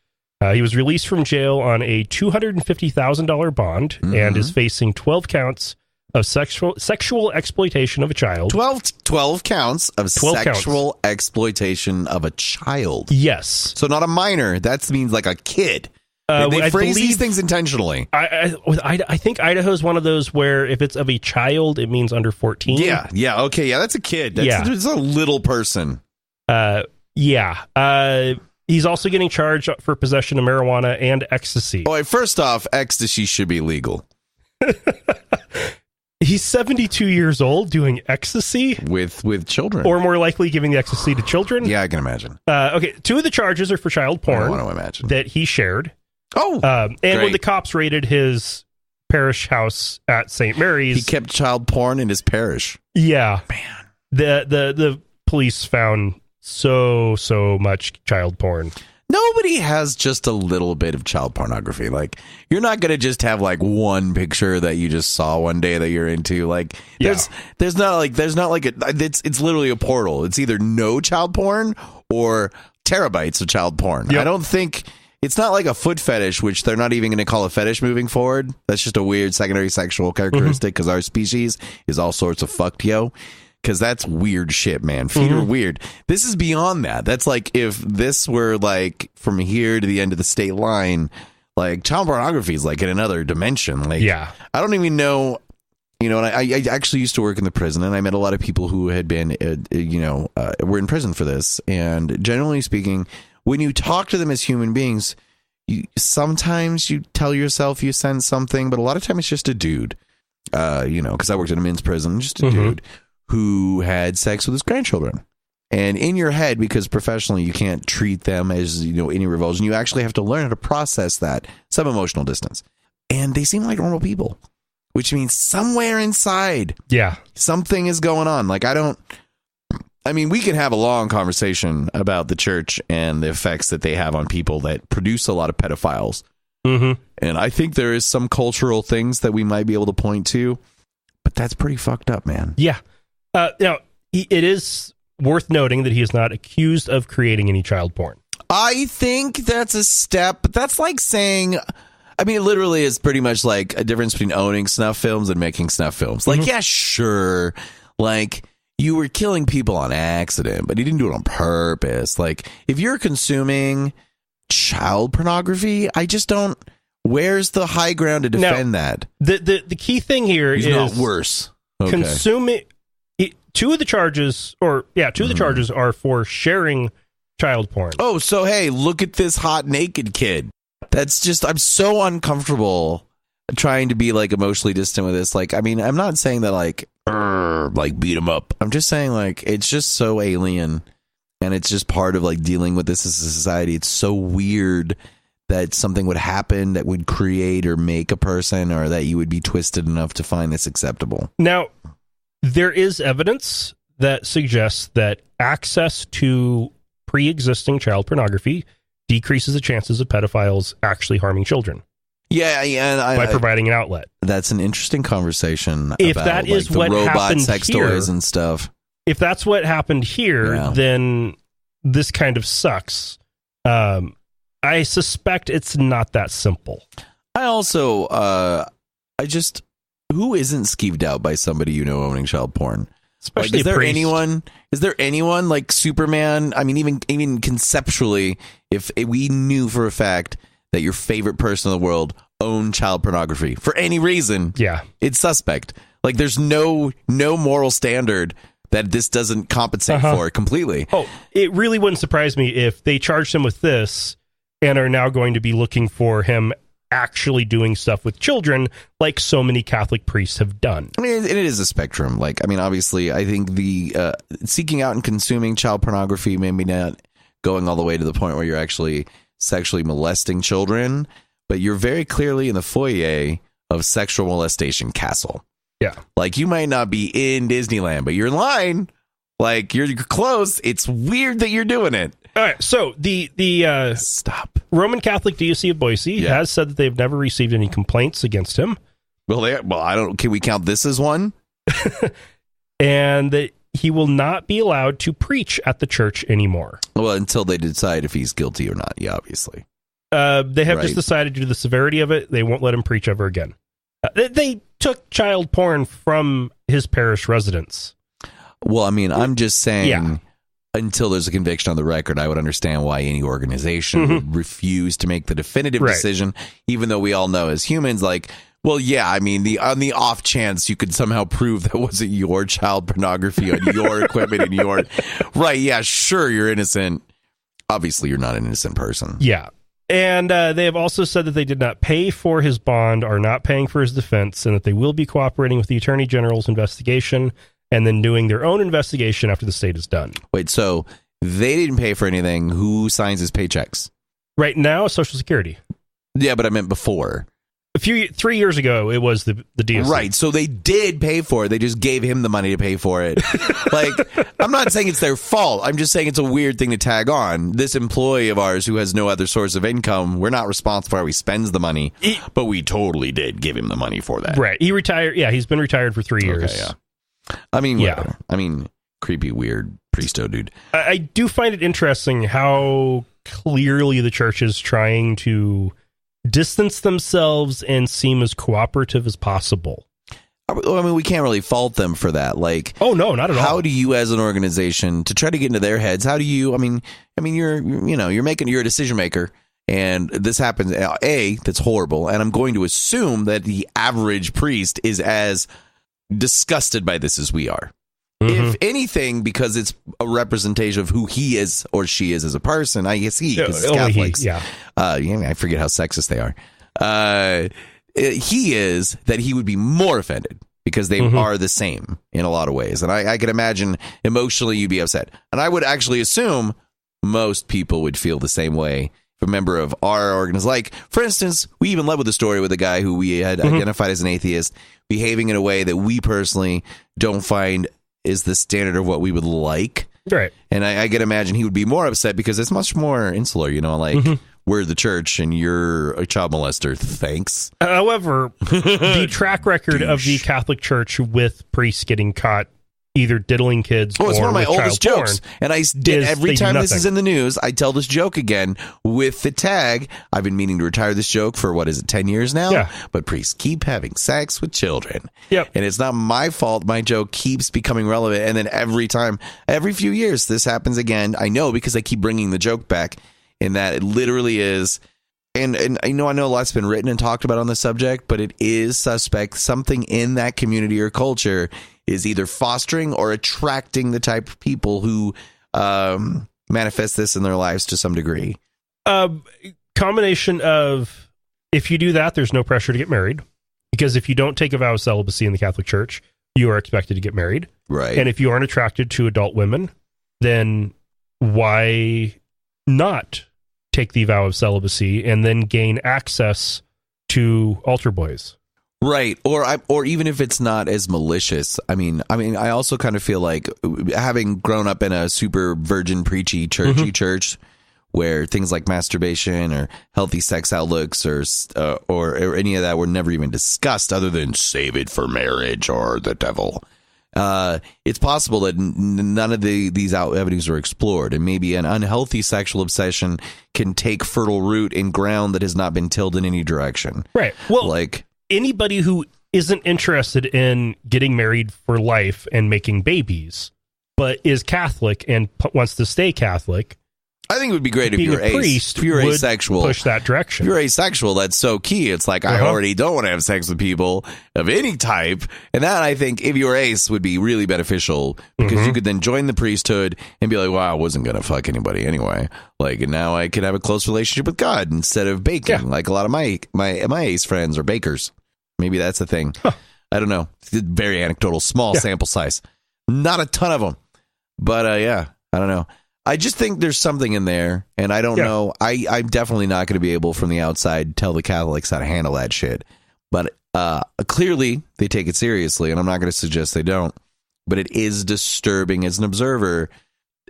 He was released from jail on a $250,000 bond and is facing 12 counts of sexual exploitation of a child. 12 counts of sexual exploitation of a child. Yes. So not a minor. That means like a kid. They phrase these things intentionally. I think Idaho is one of those where if it's of a child, it means under 14. Yeah. Okay, yeah, that's a kid. It's a little person. He's also getting charged for possession of marijuana and ecstasy. Oh, first off, ecstasy should be legal. He's 72 years old doing ecstasy with children, or more likely giving the ecstasy to children. Yeah, I can imagine. Okay, 2 of the charges are for child porn. I want to imagine that he shared. Oh, and when the cops raided his parish house at St. Mary's, he kept child porn in his parish. Yeah, man. The police found so much child porn. Nobody has just a little bit of child pornography. Like, you're not going to just have like one picture that you just saw one day that you're into. Like, there's not it's literally a portal. It's either no child porn or terabytes of child porn. Yep. I don't think it's not like a foot fetish, which they're not even going to call a fetish moving forward. That's just a weird secondary sexual characteristic because our species is all sorts of fucked, yo. Because that's weird shit, man. Feet are weird. This is beyond that. That's like if this were like from here to the end of the state line, like child pornography is like in another dimension. Like, yeah, I don't even know. And I actually used to work in the prison, and I met a lot of people who had been, were in prison for this. And generally speaking, when you talk to them as human beings, sometimes you tell yourself you sense something, but a lot of time it's just a dude. Because I worked in a men's prison, just a dude who had sex with his grandchildren. And in your head, because professionally you can't treat them as, any revulsion, you actually have to learn how to process that, some emotional distance. And they seem like normal people, which means somewhere inside, something is going on. Like, we can have a long conversation about the church and the effects that they have on people that produce a lot of pedophiles. And I think there is some cultural things that we might be able to point to, but that's pretty fucked up, man. Yeah. Now, it is worth noting that he is not accused of creating any child porn. I think that's a step. That's like saying, it literally is pretty much like a difference between owning snuff films and making snuff films. Like, yeah, sure. Like, you were killing people on accident, but you didn't do it on purpose. Like, if you're consuming child pornography, I just don't. Where's the high ground to defend that? The key thing here is not worse. Okay. Consuming. 2 of the charges are for sharing child porn. Oh, so hey, look at this hot naked kid. That's just, I'm so uncomfortable trying to be like emotionally distant with this. Like, I'm not saying that like beat him up. I'm just saying like it's just so alien, and it's just part of like dealing with this as a society. It's so weird that something would happen that would create or make a person, or that you would be twisted enough to find this acceptable. Now, there is evidence that suggests that access to pre-existing child pornography decreases the chances of pedophiles actually harming children. Yeah, by providing an outlet. That's an interesting conversation. If about, that is like, what the robot happened sex here, toys and stuff. If that's what happened here, then this kind of sucks. I suspect it's not that simple. I also, who isn't skeeved out by somebody owning child porn? Especially like, is there anyone like Superman? Even conceptually, if we knew for a fact that your favorite person in the world owned child pornography for any reason, it's suspect. Like, there's no moral standard that this doesn't compensate for completely. Oh, it really wouldn't surprise me if they charged him with this and are now going to be looking for him actually doing stuff with children like so many Catholic priests have done. I mean, it is a spectrum. Like, I mean, obviously, I think the seeking out and consuming child pornography, maybe not going all the way to the point where you're actually sexually molesting children, but you're very clearly in the foyer of sexual molestation castle. Yeah. Like, you might not be in Disneyland, but you're in line. Like, you're close. It's weird that you're doing it. All right. So the Stop. Roman Catholic Diocese of Boise has said that they've never received any complaints against him. Well, I don't. Can we count this as one? And that he will not be allowed to preach at the church anymore. Well, until they decide if he's guilty or not. Yeah, obviously. They have just decided due to the severity of it, they won't let him preach ever again. They took child porn from his parish residence. Well, I mean, I'm just saying, until there's a conviction on the record, I would understand why any organization would refuse to make the definitive decision, even though we all know as humans, like, well, yeah, I mean, on the off chance you could somehow prove that wasn't your child pornography on your equipment and your... Right, yeah, sure, you're innocent. Obviously, you're not an innocent person. Yeah. And they have also said that they did not pay for his bond, are not paying for his defense, and that they will be cooperating with the Attorney General's investigation and then doing their own investigation after the state is done. Wait, so they didn't pay for anything. Who signs his paychecks? Right now, Social Security. Yeah, but I meant before. 3 years ago, it was the DSC. Right, so they did pay for it. They just gave him the money to pay for it. Like, I'm not saying it's their fault. I'm just saying it's a weird thing to tag on. This employee of ours who has no other source of income, we're not responsible for how he spends the money, but we totally did give him the money for that. Right. He retired. Yeah, he's been retired for 3 years. Okay, yeah. I mean, whatever. I mean, creepy, weird priesto dude. I do find it interesting how clearly the church is trying to distance themselves and seem as cooperative as possible. I mean, we can't really fault them for that. Like, oh no, not at all. How do you, as an organization, to try to get into their heads? How do you? I mean, you're a decision maker, and this happens. That's horrible, and I'm going to assume that the average priest is as disgusted by this as we are. If anything, because it's a representation of who he is or she is as a person. I guess because it's Catholics. I forget how sexist they are. He is that he would be more offended because they are the same in a lot of ways. And I can imagine emotionally you'd be upset. And I would actually assume most people would feel the same way if a member of our organization. Like, for instance, we even led with a story with a guy who we had identified as an atheist behaving in a way that we personally don't find is the standard of what we would like. Right. And I can imagine he would be more upset because it's much more insular, like we're the church and you're a child molester. Thanks. However, the track record of the Catholic Church with priests getting caught either diddling kids it's one of my oldest jokes. And I did every time this is in the news, I tell this joke again with the tag. I've been meaning to retire this joke for 10 years now? Yeah. But priests keep having sex with children. Yep. And it's not my fault. My joke keeps becoming relevant. And then every few years, this happens again. I know because I keep bringing the joke back in that it literally is. And I know a lot's been written and talked about on the subject, but it is suspect something in that community or culture is either fostering or attracting the type of people who manifest this in their lives to some degree. Combination of, if you do that, there's no pressure to get married, because if you don't take a vow of celibacy in the Catholic Church, you are expected to get married. Right. And if you aren't attracted to adult women, then why not take the vow of celibacy and then gain access to altar boys? Right. Or even if it's not as malicious. I mean, I also kind of feel like, having grown up in a super virgin preachy churchy church where things like masturbation or healthy sex outlooks or any of that were never even discussed other than save it for marriage or the devil. It's possible that none of these avenues are explored, and maybe an unhealthy sexual obsession can take fertile root in ground that has not been tilled in any direction. Right. Well, anybody who isn't interested in getting married for life and making babies, but is Catholic and wants to stay Catholic, I think it would be great if being you're a priest if you're would asexual. push that direction. If you're asexual, that's so key. It's like, I already don't want to have sex with people of any type. And that, I think, if you're ace, would be really beneficial because you could then join the priesthood and be like, wow, I wasn't going to fuck anybody anyway. Like, and now I could have a close relationship with God instead of baking. Like a lot of my ace friends are bakers. Maybe that's the thing. Huh. I don't know. It's very anecdotal, small sample size. Not a ton of them. But I don't know. I just think there's something in there, and I don't know. I'm definitely not going to be able from the outside tell the Catholics how to handle that shit. But clearly, they take it seriously, and I'm not going to suggest they don't. But it is disturbing as an observer,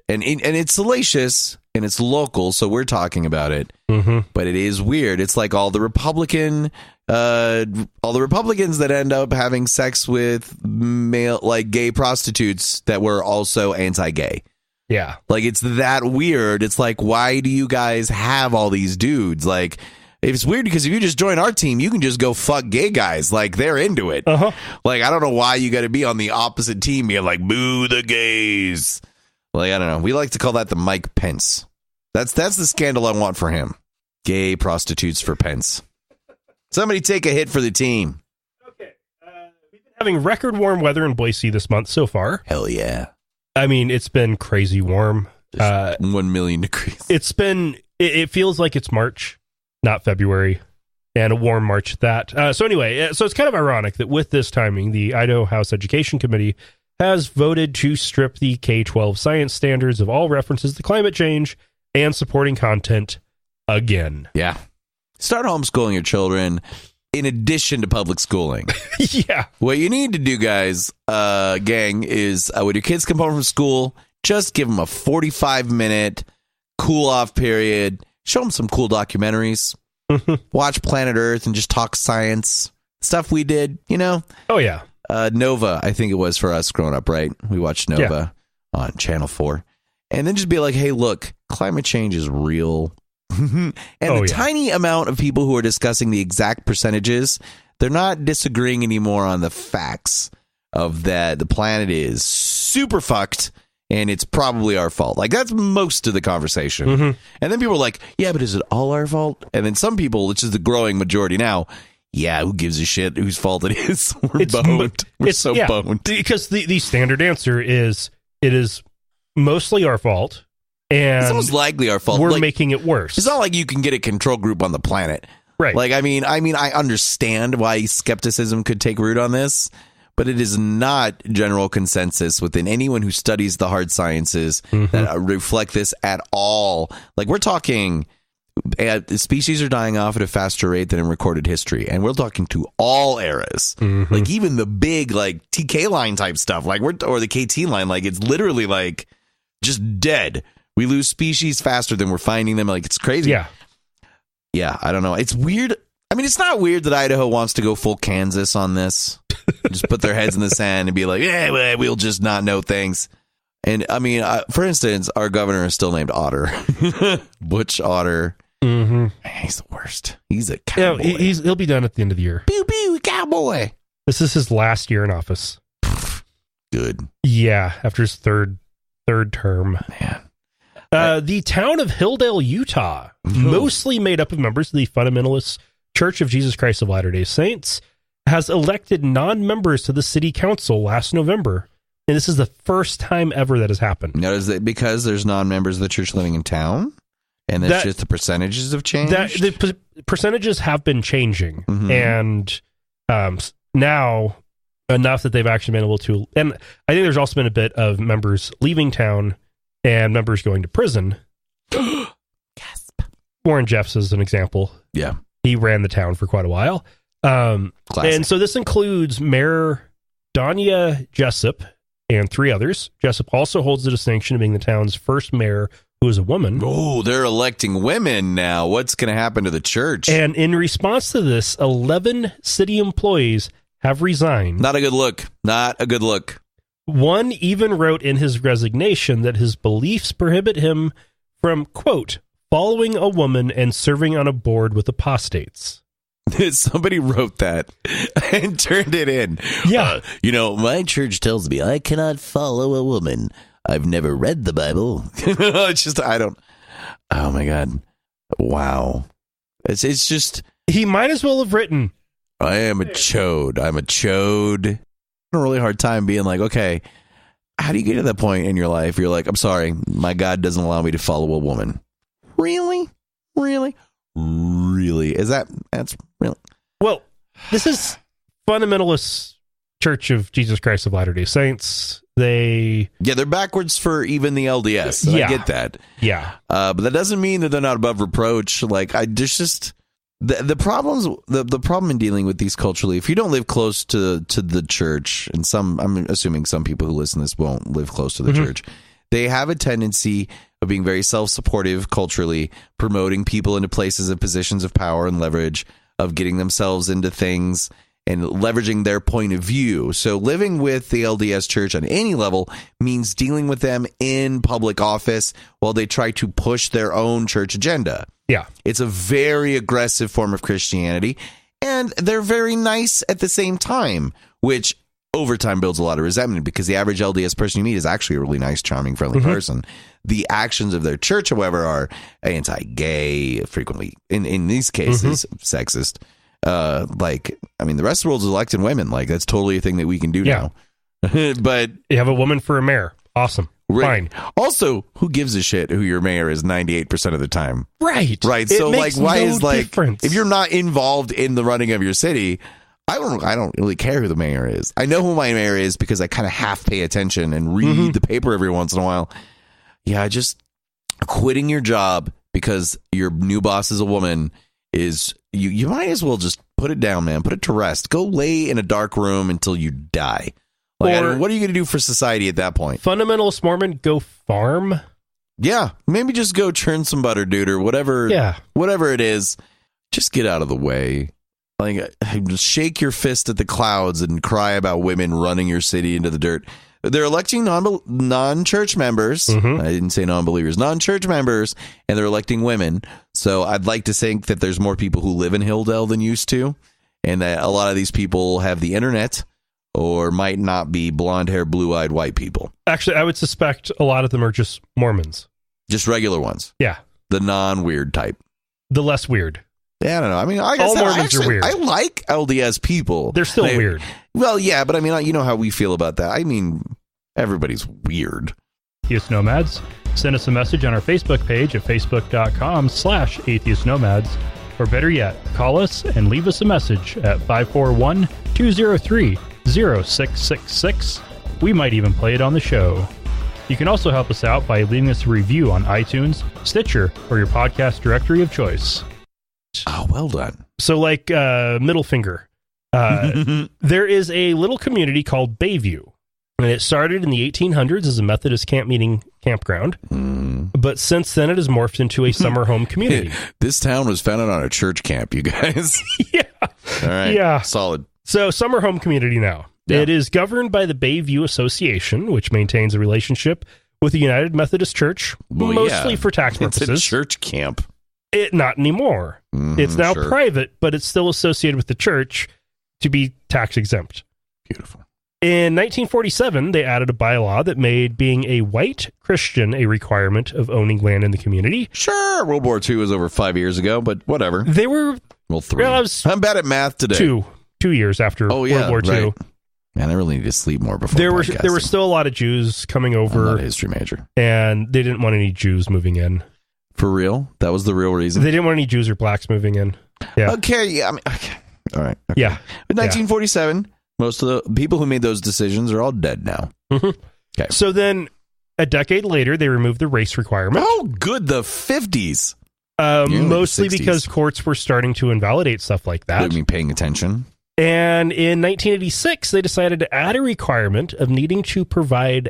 and it's salacious, and it's local, so we're talking about it. But it is weird. It's like all the Republicans that end up having sex with gay prostitutes that were also anti-gay. Yeah. Like, it's that weird. It's like, why do you guys have all these dudes? Like, it's weird because if you just join our team, you can just go fuck gay guys. Like, they're into it. Like, I don't know why you got to be on the opposite team being like, boo the gays. Like, I don't know. We like to call that the Mike Pence. That's the scandal I want for him. Gay prostitutes for Pence. Somebody take a hit for the team. Okay. We've been having record warm weather in Boise this month so far. Hell yeah. I mean, it's been crazy warm. 1 million degrees. It feels like it's March, not February, and a warm March at that. So anyway, so it's kind of ironic that with this timing, the Idaho House Education Committee has voted to strip the K-12 science standards of all references to climate change and supporting content again. Yeah. Start homeschooling your children in addition to public schooling. Yeah. What you need to do, guys, gang, is when your kids come home from school, just give them a 45-minute cool-off period. Show them some cool documentaries. Watch Planet Earth and just talk science. Stuff we did, you know? Oh, yeah. Nova, I think it was for us growing up, right? We watched Nova on Channel 4. And then just be like, hey, look, climate change is real. And tiny amount of people who are discussing the exact percentages, they're not disagreeing anymore on the facts of that the planet is super fucked and it's probably our fault. Like, that's most of the conversation. And then people are like, yeah, but is it all our fault? And then some people, which is the growing majority now, yeah, who gives a shit whose fault it is? We're boned. We're so boned. Because the standard answer is it is mostly our fault. And it's most likely our fault. We're making it worse. It's not like you can get a control group on the planet. Right. Like, I mean, I understand why skepticism could take root on this, but it is not general consensus within anyone who studies the hard sciences that reflect this at all. Like, we're talking, species are dying off at a faster rate than in recorded history, and we're talking to all eras. Like, even the big, like, TK line type stuff, like, or the KT line, like, it's literally, like, just dead. We lose species faster than we're finding them. Like, it's crazy. Yeah, I don't know. It's weird. I mean, it's not weird that Idaho wants to go full Kansas on this. Just put their heads in the sand and be like, yeah, well, we'll just not know things. And, I mean, for instance, our governor is still named Otter. Butch Otter. Man, he's the worst. He's a cowboy. Yeah, he'll be done at the end of the year. Pew, pew, cowboy. This is his last year in office. Good. Yeah, after his third term. Man. The town of Hilldale, Utah, mostly made up of members of the Fundamentalist Church of Jesus Christ of Latter-day Saints, has elected non-members to the city council last November. And this is the first time ever that has happened. Now, is it because there's non-members of the church living in town? And that's just the percentages have changed? The percentages have been changing. And now, enough that they've actually been able to... And I think there's also been a bit of members leaving town and members going to prison. Gasp. Warren Jeffs is an example. Yeah. He ran the town for quite a while. And so this includes Mayor Danya Jessup and 3 others. Jessup also holds the distinction of being the town's first mayor who is a woman. Oh, they're electing women now. What's going to happen to the church? And in response to this, 11 city employees have resigned. Not a good look. Not a good look. One even wrote in his resignation that his beliefs prohibit him from, quote, following a woman and serving on a board with apostates. Somebody wrote that and turned it in. Yeah. My church tells me I cannot follow a woman. I've never read the Bible. It's just, I don't Oh my God. Wow. It's just, He might as well have written, I am a chode. I'm a chode. I have a really hard time being like, okay, how do you get to that point in your life? You're like, I'm sorry, my God doesn't allow me to follow a woman. Really? That's real. well, this is Fundamentalist Church of Jesus Christ of Latter-day Saints. They're backwards for even the LDS. And Yeah. I get that. Yeah. But that doesn't mean that they're not above reproach. Like, there's just the problems. The problem in dealing with these culturally, if you don't live close to the church, and I'm assuming some people who listen to this won't live close to the church, they have a tendency of being very self-supportive culturally, promoting people into places and positions of power and leverage, of getting themselves into things and leveraging their point of view. So living with the LDS church on any level means dealing with them in public office while they try to push their own church agenda. Yeah. It's a very aggressive form of Christianity, and they're very nice at the same time, which over time builds a lot of resentment because the average LDS person you meet is actually a really nice, charming, friendly person. The actions of their church, however, are anti-gay, frequently, in these cases, sexist. The rest of the world's electing women. Like, that's totally a thing that we can do now. But you have a woman for a mayor. Awesome. Fine. Also, who gives a shit who your mayor is 98% of the time? Right. Right. It So, makes why no is difference. if you're not involved in the running of your city, I don't really care who the mayor is. I know who my mayor is because I kind of half pay attention and read the paper every once in a while. Yeah, just quitting your job because your new boss is a woman is you might as well just put it down, man. Put it to rest. Go lay in a dark room until you die. Like, Or- what are you going to do for society at that point? Fundamentalist Mormon, go farm. Yeah, maybe just go churn some butter, dude, or whatever. Yeah. Whatever it is, just get out of the way. Like, shake your fist at the clouds and cry about women running your city into the dirt. They're electing non-church members. I didn't say non-believers, non-church members, and they're electing women. So I'd like to think that there's more people who live in Hilldale than used to, and that a lot of these people have the internet or might not be blonde-haired, blue-eyed white people. Actually, I would suspect a lot of them are just Mormons. Just regular ones. Yeah. The non-weird type. The less weird. Yeah, I don't know. I mean, I guess All Mormons are weird. I like LDS people. They're still weird. Well, yeah, but I mean, you know how we feel about that. I mean, everybody's weird. Atheist Nomads. Send us a message on our Facebook page at facebook.com/Atheist Nomads. Or better yet, call us and leave us a message at 541-203-0666. We might even play it on the show. You can also help us out by leaving us a review on iTunes, Stitcher, or your podcast directory of choice. Oh, well done. So like middle finger. There is a little community called Bayview. And it started in the 1800s as a Methodist campground. But since then, it has morphed into a summer home community. This town was founded on a church camp, you guys. Yeah. All right. Yeah. Solid. So summer home community now. Yeah. It is governed by the Bayview Association, which maintains a relationship with the United Methodist Church, Well, mostly yeah. for tax purposes. It's a church camp. Not anymore. It's now sure. private, but it's still associated with the church to be tax exempt. Beautiful. In 1947, they added a bylaw that made being a white Christian a requirement of owning land in the community. Sure. World War II was over 5 years ago, but whatever. They were Well, 3. Well, I was- I'm bad at math today. 2 years after World War II. right. Man, I really need to sleep more before There were podcasting. still a lot of Jews coming I'm over, not a history major. and they didn't want any Jews moving in. For real? That was the real reason? They didn't want any Jews or blacks moving in. Yeah. Okay, yeah. I mean, okay. All right. Okay. Yeah. In 1947, most of the people who made those decisions are all dead now. Okay. So then, a decade later, they removed the race requirement. Oh, good. The 50s. Mostly 60s. because courts were starting to invalidate stuff like I that. mean, paying attention. And in 1986, they decided to add a requirement of needing to provide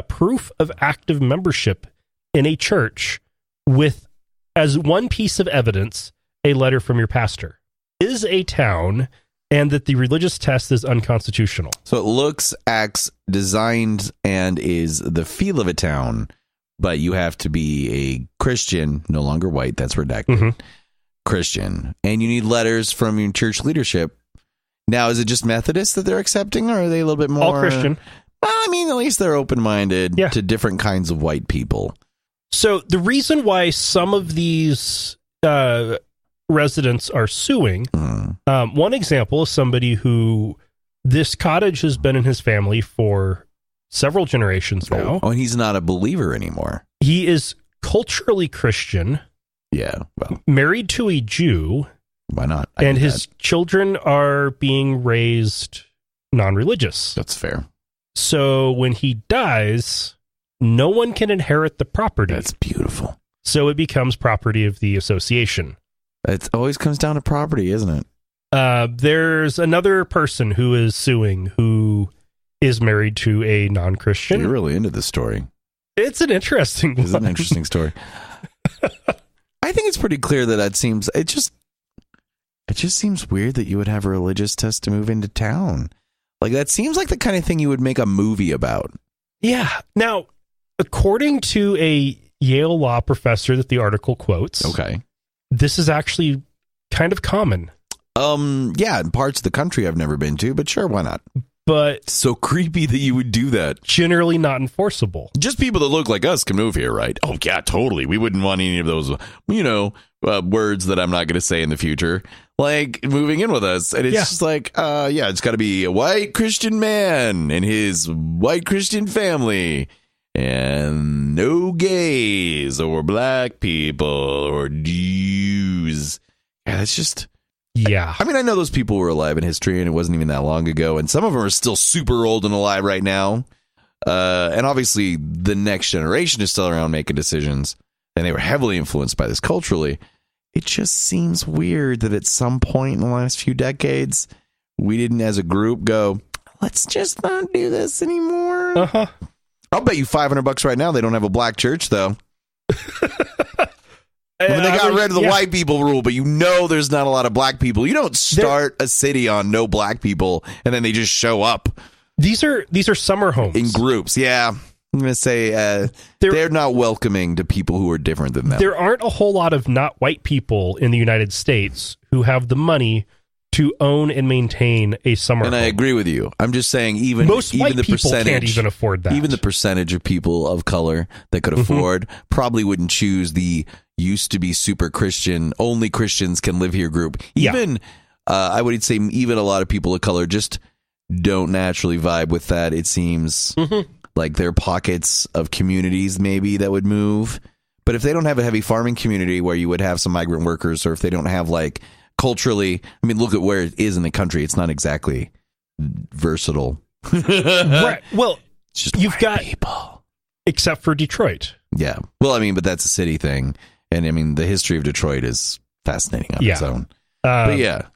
proof of active membership in a church with, as one piece of evidence, a letter from your pastor. Is a town, and that the religious test is unconstitutional. So it looks, acts, designed, and is the feel of a town, but you have to be a Christian, no longer white, that's redacted, Christian. And you need letters from your church leadership. Now, is it just Methodists that they're accepting, or are they a little bit more... All Christian. Well, I mean, at least they're open-minded Yeah. to different kinds of white people. So the reason why some of these residents are suing, one example is somebody who this cottage has been in his family for several generations now. Oh, and he's not a believer anymore. He is culturally Christian. Yeah, well, married to a Jew. Why not? And his children are being raised non-religious. That's fair. So when he dies, no one can inherit the property. That's beautiful. So it becomes property of the association. It always comes down to property, isn't it? There's another person who is suing who is married to a non-Christian. You're really into this story. It's an interesting one. It's an interesting story. I think it's pretty clear that seems... It just seems weird that you would have a religious test to move into town. Like, that seems like the kind of thing you would make a movie about. Yeah. Now, according to a Yale law professor that the article quotes, okay, this is actually kind of common. Yeah, in parts of the country I've never been to, but sure, why not? But so creepy that you would do that. Generally not enforceable. Just people that look like us can move here, right? Oh, yeah, totally. We wouldn't want any of those, words that I'm not going to say in the future, like moving in with us. And it's just like, it's got to be a white Christian man and his white Christian family. And no gays or black people or Jews. Yeah, that's just... Yeah. I mean, I know those people were alive in history, and it wasn't even that long ago, and some of them are still super old and alive right now. And obviously, the next generation is still around making decisions, and they were heavily influenced by this culturally. It just seems weird that at some point in the last few decades, we didn't, as a group, go, let's just not do this anymore. Uh-huh. I'll bet you $500 right now they don't have a black church, though. They got rid of the white people rule, but there's not a lot of black people. You don't start a city on no black people, and then they just show up. These are summer homes. In groups, yeah. I'm going to say they're not welcoming to people who are different than them. There aren't a whole lot of not white people in the United States who have the money to own and maintain a summer home. And I agree with you. I'm just saying most white the people percentage can't even afford that. Even the percentage of people of color that could afford probably wouldn't choose the used to be super Christian, only Christians can live here group. Even I would say even a lot of people of color just don't naturally vibe with that. It seems like there are pockets of communities maybe that would move. But if they don't have a heavy farming community where you would have some migrant workers, or if they don't have like culturally, I mean, look at where it is in the country. It's not exactly versatile. Right. Well, it's just you've got people, except for Detroit. Yeah. Well, I mean, but that's a city thing. And I mean, the history of Detroit is fascinating on its own. But yeah.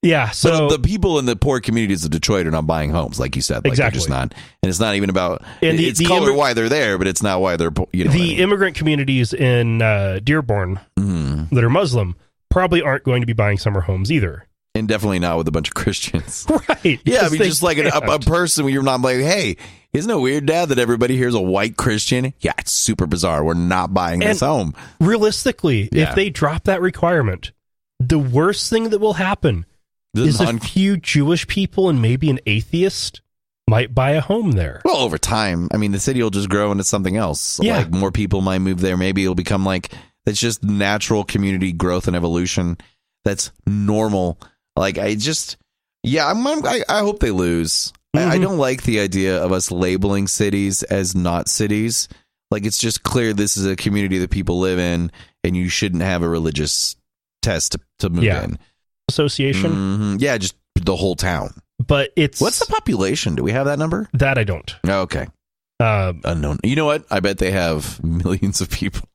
Yeah. So the people in the poor communities of Detroit are not buying homes, like you said. Like exactly. They're just not. And it's not even about, and it's color why they're there, but it's not why they're, the immigrant communities in Dearborn that are Muslim probably aren't going to be buying summer homes either. And definitely not with a bunch of Christians. Right. Yeah, I mean, just like a person where you're not like, hey, isn't it weird, Dad, that everybody here is a white Christian? Yeah, it's super bizarre. We're not buying this home. Realistically, if they drop that requirement, the worst thing that will happen is a few Jewish people and maybe an atheist might buy a home there. Well, over time, I mean, the city will just grow into something else. Yeah. Like more people might move there. Maybe it'll become like, it's just natural community growth and evolution. That's normal. Like, I hope they lose. I don't like the idea of us labeling cities as not cities. Like, it's just clear this is a community that people live in, and you shouldn't have a religious test to move in. Association? Yeah, just the whole town. But what's the population? Do we have that number? That I don't. Okay. Unknown. You know what? I bet they have millions of people.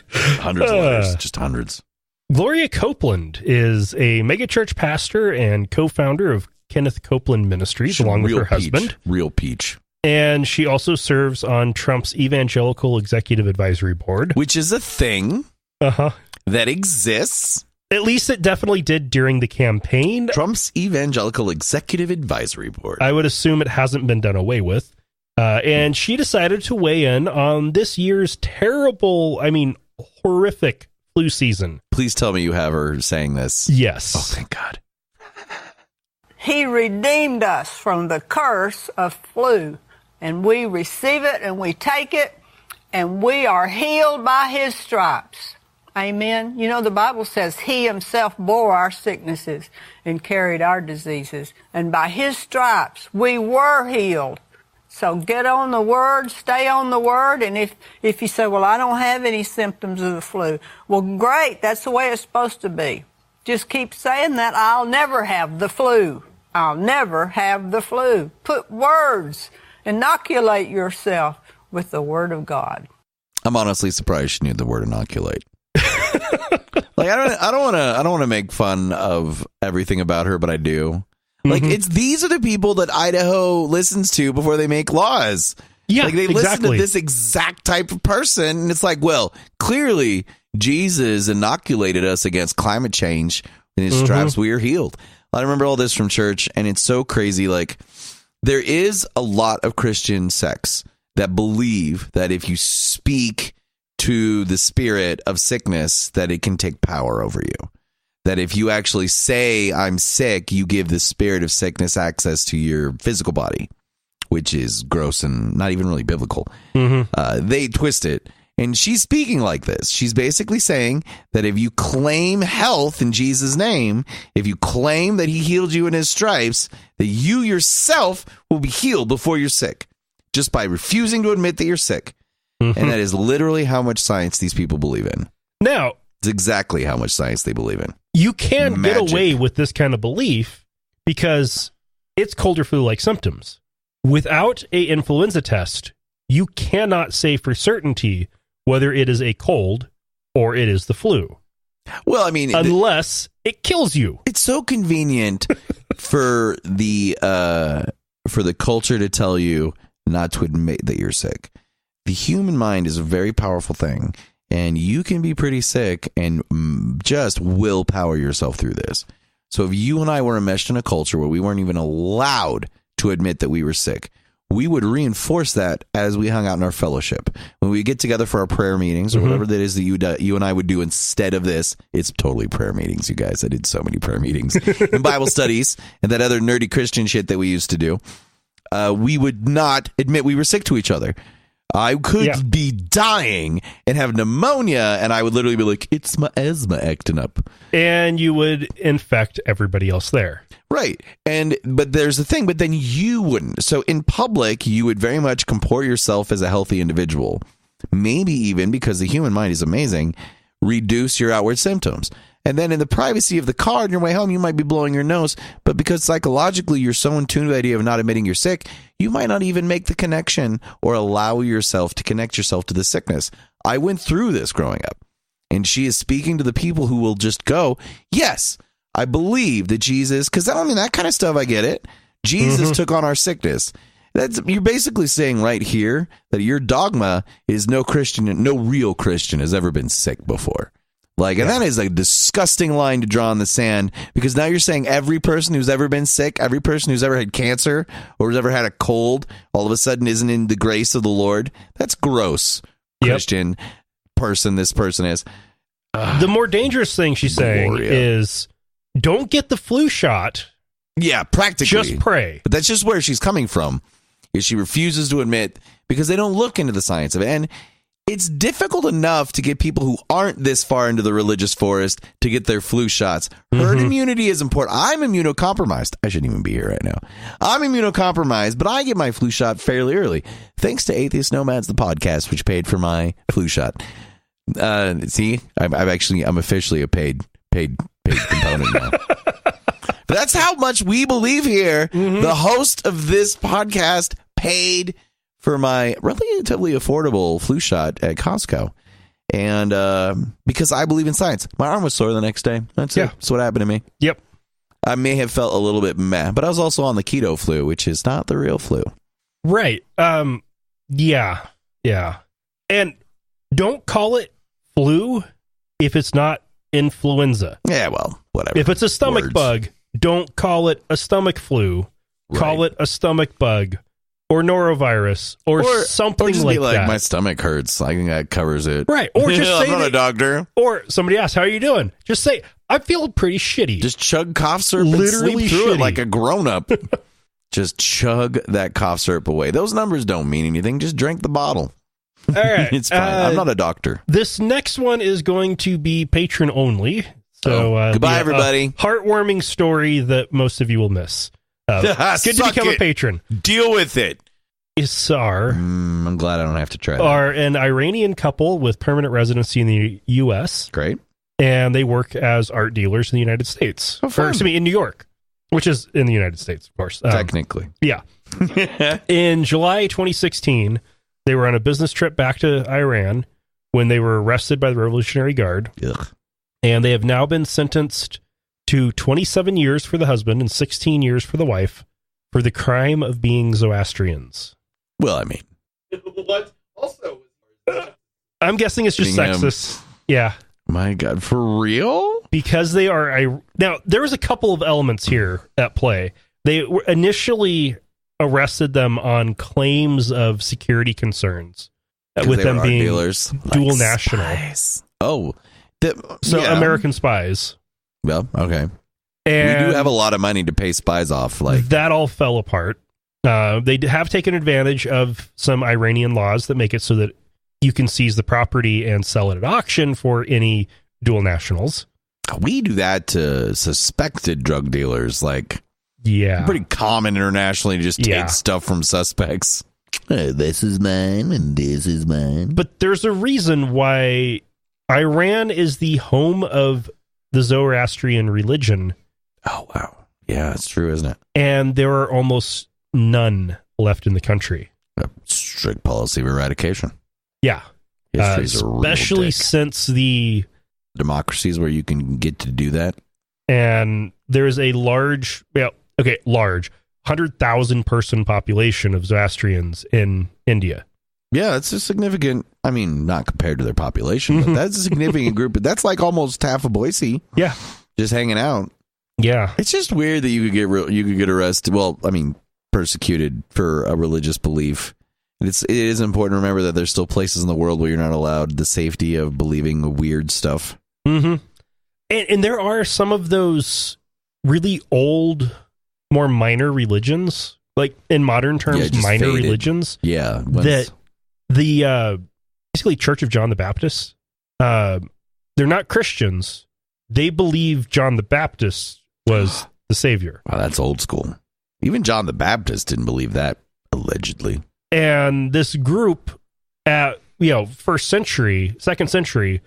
Hundreds of letters, just hundreds. Gloria Copeland is a megachurch pastor and co-founder of Kenneth Copeland Ministries, along with her husband. Real peach. And she also serves on Trump's Evangelical Executive Advisory Board. Which is a thing that exists. At least it definitely did during the campaign. Trump's Evangelical Executive Advisory Board. I would assume it hasn't been done away with. And she decided to weigh in on this year's terrible, horrific flu season. Please tell me you have her saying this. Yes. Oh, thank God. He redeemed us from the curse of flu. and we receive it and we take it, and we are healed by his stripes. Amen. You know, the Bible says he himself bore our sicknesses and carried our diseases. And by his stripes, we were healed. So get on the word, stay on the word. And if you say, well, I don't have any symptoms of the flu. Well, great. That's the way it's supposed to be. Just keep saying that. I'll never have the flu. I'll never have the flu. Put words. Inoculate yourself with the word of God. I'm honestly surprised she knew the word inoculate. Like I don't want to make fun of everything about her, but I do. Like these are the people that Idaho listens to before they make laws. Yeah, like they listen to this exact type of person, and it's like, well, clearly Jesus inoculated us against climate change. In his stripes, we are healed. I remember all this from church, and it's so crazy. Like there is a lot of Christian sects that believe that if you speak to the spirit of sickness, that it can take power over you. That if you actually say, I'm sick, you give the spirit of sickness access to your physical body, which is gross and not even really biblical. They twist it. And she's speaking like this. She's basically saying that if you claim health in Jesus' name, if you claim that he healed you in his stripes, that you yourself will be healed before you're sick, just by refusing to admit that you're sick. And that is literally how much science these people believe in. Now, it's exactly how much science they believe in. You can get away with this kind of belief because it's cold or flu-like symptoms. Without a influenza test, you cannot say for certainty whether it is a cold or it is the flu. Well, I mean, unless it kills you. It's so convenient for the culture to tell you not to admit that you're sick. The human mind is a very powerful thing, and you can be pretty sick and just willpower yourself through this. So if you and I were enmeshed in a culture where we weren't even allowed to admit that we were sick, we would reinforce that as we hung out in our fellowship. When we get together for our prayer meetings or whatever that is that you and I would do instead of this, it's totally prayer meetings, you guys. I did so many prayer meetings and Bible studies and that other nerdy Christian shit that we used to do. We would not admit we were sick to each other. I could be dying and have pneumonia, and I would literally be like, it's my asthma acting up. And you would infect everybody else there. Right. But there's the thing, but then you wouldn't. So in public, you would very much comport yourself as a healthy individual. Maybe even, because the human mind is amazing, reduce your outward symptoms. And then in the privacy of the car on your way home, you might be blowing your nose. But because psychologically you're so in tune with the idea of not admitting you're sick, you might not even make the connection or allow yourself to connect yourself to the sickness. I went through this growing up. And she is speaking to the people who will just go, yes, I believe that Jesus, because I mean, that kind of stuff, I get it. Jesus took on our sickness. You're basically saying right here that your dogma is no real Christian has ever been sick before. Like, and that is a disgusting line to draw in the sand, because now you're saying every person who's ever been sick, every person who's ever had cancer or has ever had a cold, all of a sudden isn't in the grace of the Lord. That's gross. Christian person this person is. The more dangerous thing she's saying is don't get the flu shot. Yeah, practically. Just pray. But that's just where she's coming from. Is she refuses to admit, because they don't look into the science of it. And it's difficult enough to get people who aren't this far into the religious forest to get their flu shots. Herd immunity is important. I'm immunocompromised. I shouldn't even be here right now. I'm immunocompromised, but I get my flu shot fairly early. Thanks to Atheist Nomads, the podcast, which paid for my flu shot. See, I'm officially a paid component now. But that's how much we believe here. The host of this podcast paid for my relatively affordable flu shot at Costco. And because I believe in science. My arm was sore the next day. That's it. That's what happened to me. Yep. I may have felt a little bit meh, but I was also on the keto flu, which is not the real flu. Right. Yeah. And don't call it flu if it's not influenza. Yeah, well, whatever. If it's a stomach bug, don't call it a stomach flu. Right. Call it a stomach bug. Or norovirus, or something just like be like that. My stomach hurts. I think that covers it. Right. Or just say I'm not a doctor. Or somebody asks, how are you doing? Just say, I'm feeling pretty shitty. Just chug cough syrup and sleep through it like a grown-up. Just chug that cough syrup away. Those numbers don't mean anything. Just drink the bottle. All right. It's fine. I'm not a doctor. This next one is going to be patron only. So goodbye, everybody. Heartwarming story that most of you will miss. Good to become a patron. Deal with it. Issar I'm glad I don't have to try that. are an Iranian couple with permanent residency in the U.S. Great. And they work as art dealers in the United States. Oh, fun. Or, excuse me, in New York, which is in the United States, of course. Technically. Yeah. In July 2016, they were on a business trip back to Iran when they were arrested by the Revolutionary Guard. Ugh. And they have now been sentenced to 27 years for the husband and 16 years for the wife for the crime of being Zoroastrians. Well, I mean. What? Also, I'm guessing it's just sexist. Yeah. My God, for real? Because they are... Now, there was a couple of elements here at play. They were initially arrested them on claims of security concerns with them being dealers, dual like national. Spies. Oh. American spies. Well, okay. And we do have a lot of money to pay spies off. Like that all fell apart. They have taken advantage of some Iranian laws that make it so that you can seize the property and sell it at auction for any dual nationals. We do that to suspected drug dealers. Like, yeah, pretty common internationally to just take stuff from suspects. Oh, this is mine and this is mine. But there's a reason why Iran is the home of the Zoroastrian religion. Oh, wow. Yeah, it's true, isn't it? And there are almost none left in the country. A strict policy of eradication. Yeah. History's a real especially dick. since the democracies where you can get to do that. And there's a large 100,000 person population of Zoroastrians in India. Yeah, it's a significant, I mean, not compared to their population, but that's a significant group. That's like almost half of Boise. Yeah. Just hanging out. Yeah. It's just weird that you could get arrested. Well, I mean, persecuted for a religious belief. It is important to remember that there's still places in the world where you're not allowed the safety of believing weird stuff. Mm-hmm. And there are some of those really old, more minor religions, like in modern terms, minor faded. Religions. Yeah. That the basically Church of John the Baptist, they're not Christians. They believe John the Baptist was the savior. Wow, that's old school. Even John the Baptist didn't believe that, allegedly. And this group at, first century, second century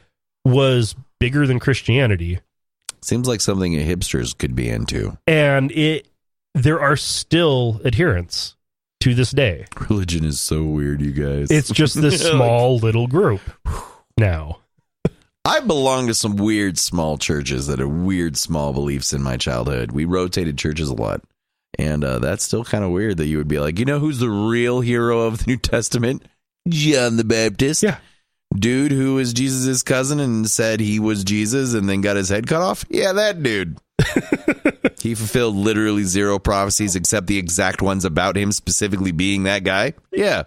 was bigger than Christianity. Seems like something hipsters could be into. And there are still adherents to this day. Religion is so weird, you guys. It's just this small little group now. I belonged to some weird small churches that had weird small beliefs in my childhood. We rotated churches a lot. And that's still kind of weird that you would be like, who's the real hero of the New Testament? John the Baptist. Yeah. Dude who was Jesus' cousin and said he was Jesus and then got his head cut off? Yeah, that dude. He fulfilled literally zero prophecies except the exact ones about him specifically being that guy. Yeah.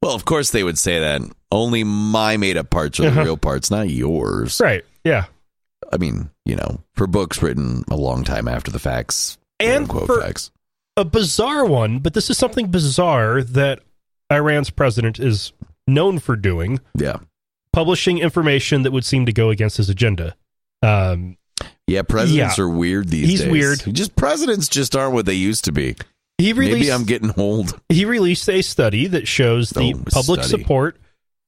Well, of course they would say that. Only my made-up parts are the real parts, not yours. Right, yeah. I mean, for books written a long time after the facts. And for facts. A bizarre one, but this is something bizarre that Iran's president is known for doing. Yeah. Publishing information that would seem to go against his agenda. Presidents are weird these days. He's weird. Presidents just aren't what they used to be. Maybe I'm getting old. He released a study that shows the public support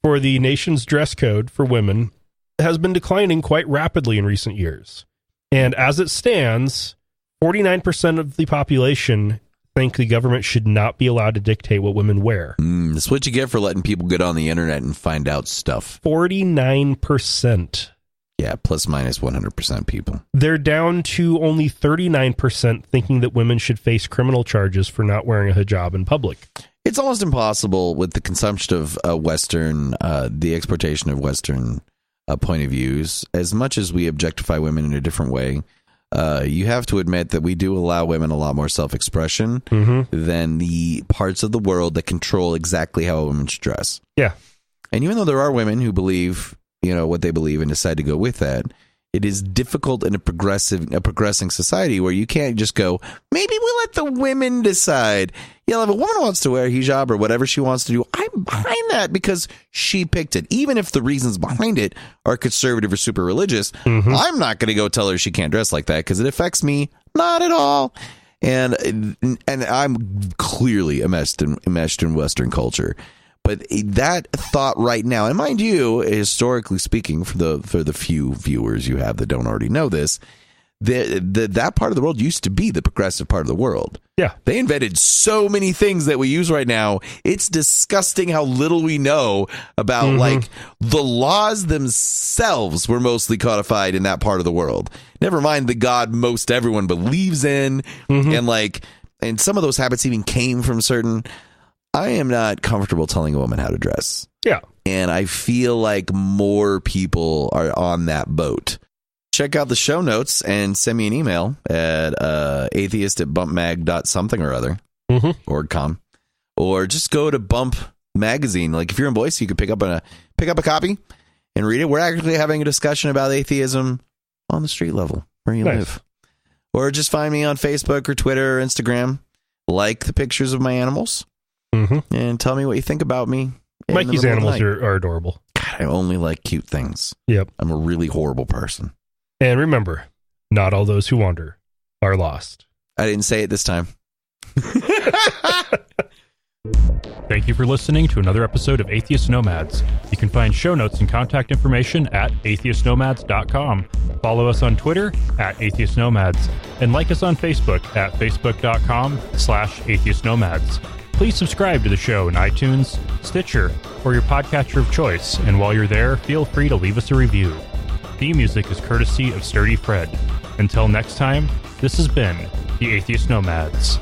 for the nation's dress code for women has been declining quite rapidly in recent years. And as it stands, 49% of the population think the government should not be allowed to dictate what women wear. That's what you get for letting people get on the internet and find out stuff. 49%. Yeah, plus minus 100% people. They're down to only 39% thinking that women should face criminal charges for not wearing a hijab in public. It's almost impossible with the consumption of the exportation of Western point of views. As much as we objectify women in a different way, you have to admit that we do allow women a lot more self-expression than the parts of the world that control exactly how a woman should dress. Yeah. And even though there are women who believe, what they believe and decide to go with that, It is difficult in a progressing society where you can't just go, maybe we'll let the women decide. Yeah, if a woman wants to wear a hijab or whatever she wants to do, I'm behind that because she picked it. Even if the reasons behind it are conservative or super religious, I'm not going to go tell her she can't dress like that because it affects me not at all. And I'm clearly enmeshed in Western culture. But that thought right now, and mind you, historically speaking, for the few viewers you have that don't already know this, that part of the world used to be the progressive part of the world. Yeah. They invented so many things that we use right now. It's disgusting how little we know about like the laws themselves were mostly codified in that part of the world. Never mind the God most everyone believes in. And some of those habits even came from certain. I am not comfortable telling a woman how to dress. Yeah. And I feel like more people are on that boat. Check out the show notes and send me an email at atheist@bumpmag.something or other, or com, or just go to Bump Magazine. Like if you're in Boise, you can pick up a copy and read it. We're actually having a discussion about atheism on the street level where you live. Or just find me on Facebook or Twitter or Instagram. Like the pictures of my animals. And tell me what you think about me. Mikey's animals are adorable. God, I only like cute things. Yep. I'm a really horrible person. And remember, not all those who wander are lost. I didn't say it this time. Thank you for listening to another episode of Atheist Nomads. You can find show notes and contact information at atheistnomads.com. Follow us on Twitter at Atheist Nomads and like us on Facebook at facebook.com/Atheist Nomads. Please subscribe to the show in iTunes, Stitcher, or your podcatcher of choice. And while you're there, feel free to leave us a review. Theme music is courtesy of Sturdy Fred. Until next time, this has been the Atheist Nomads.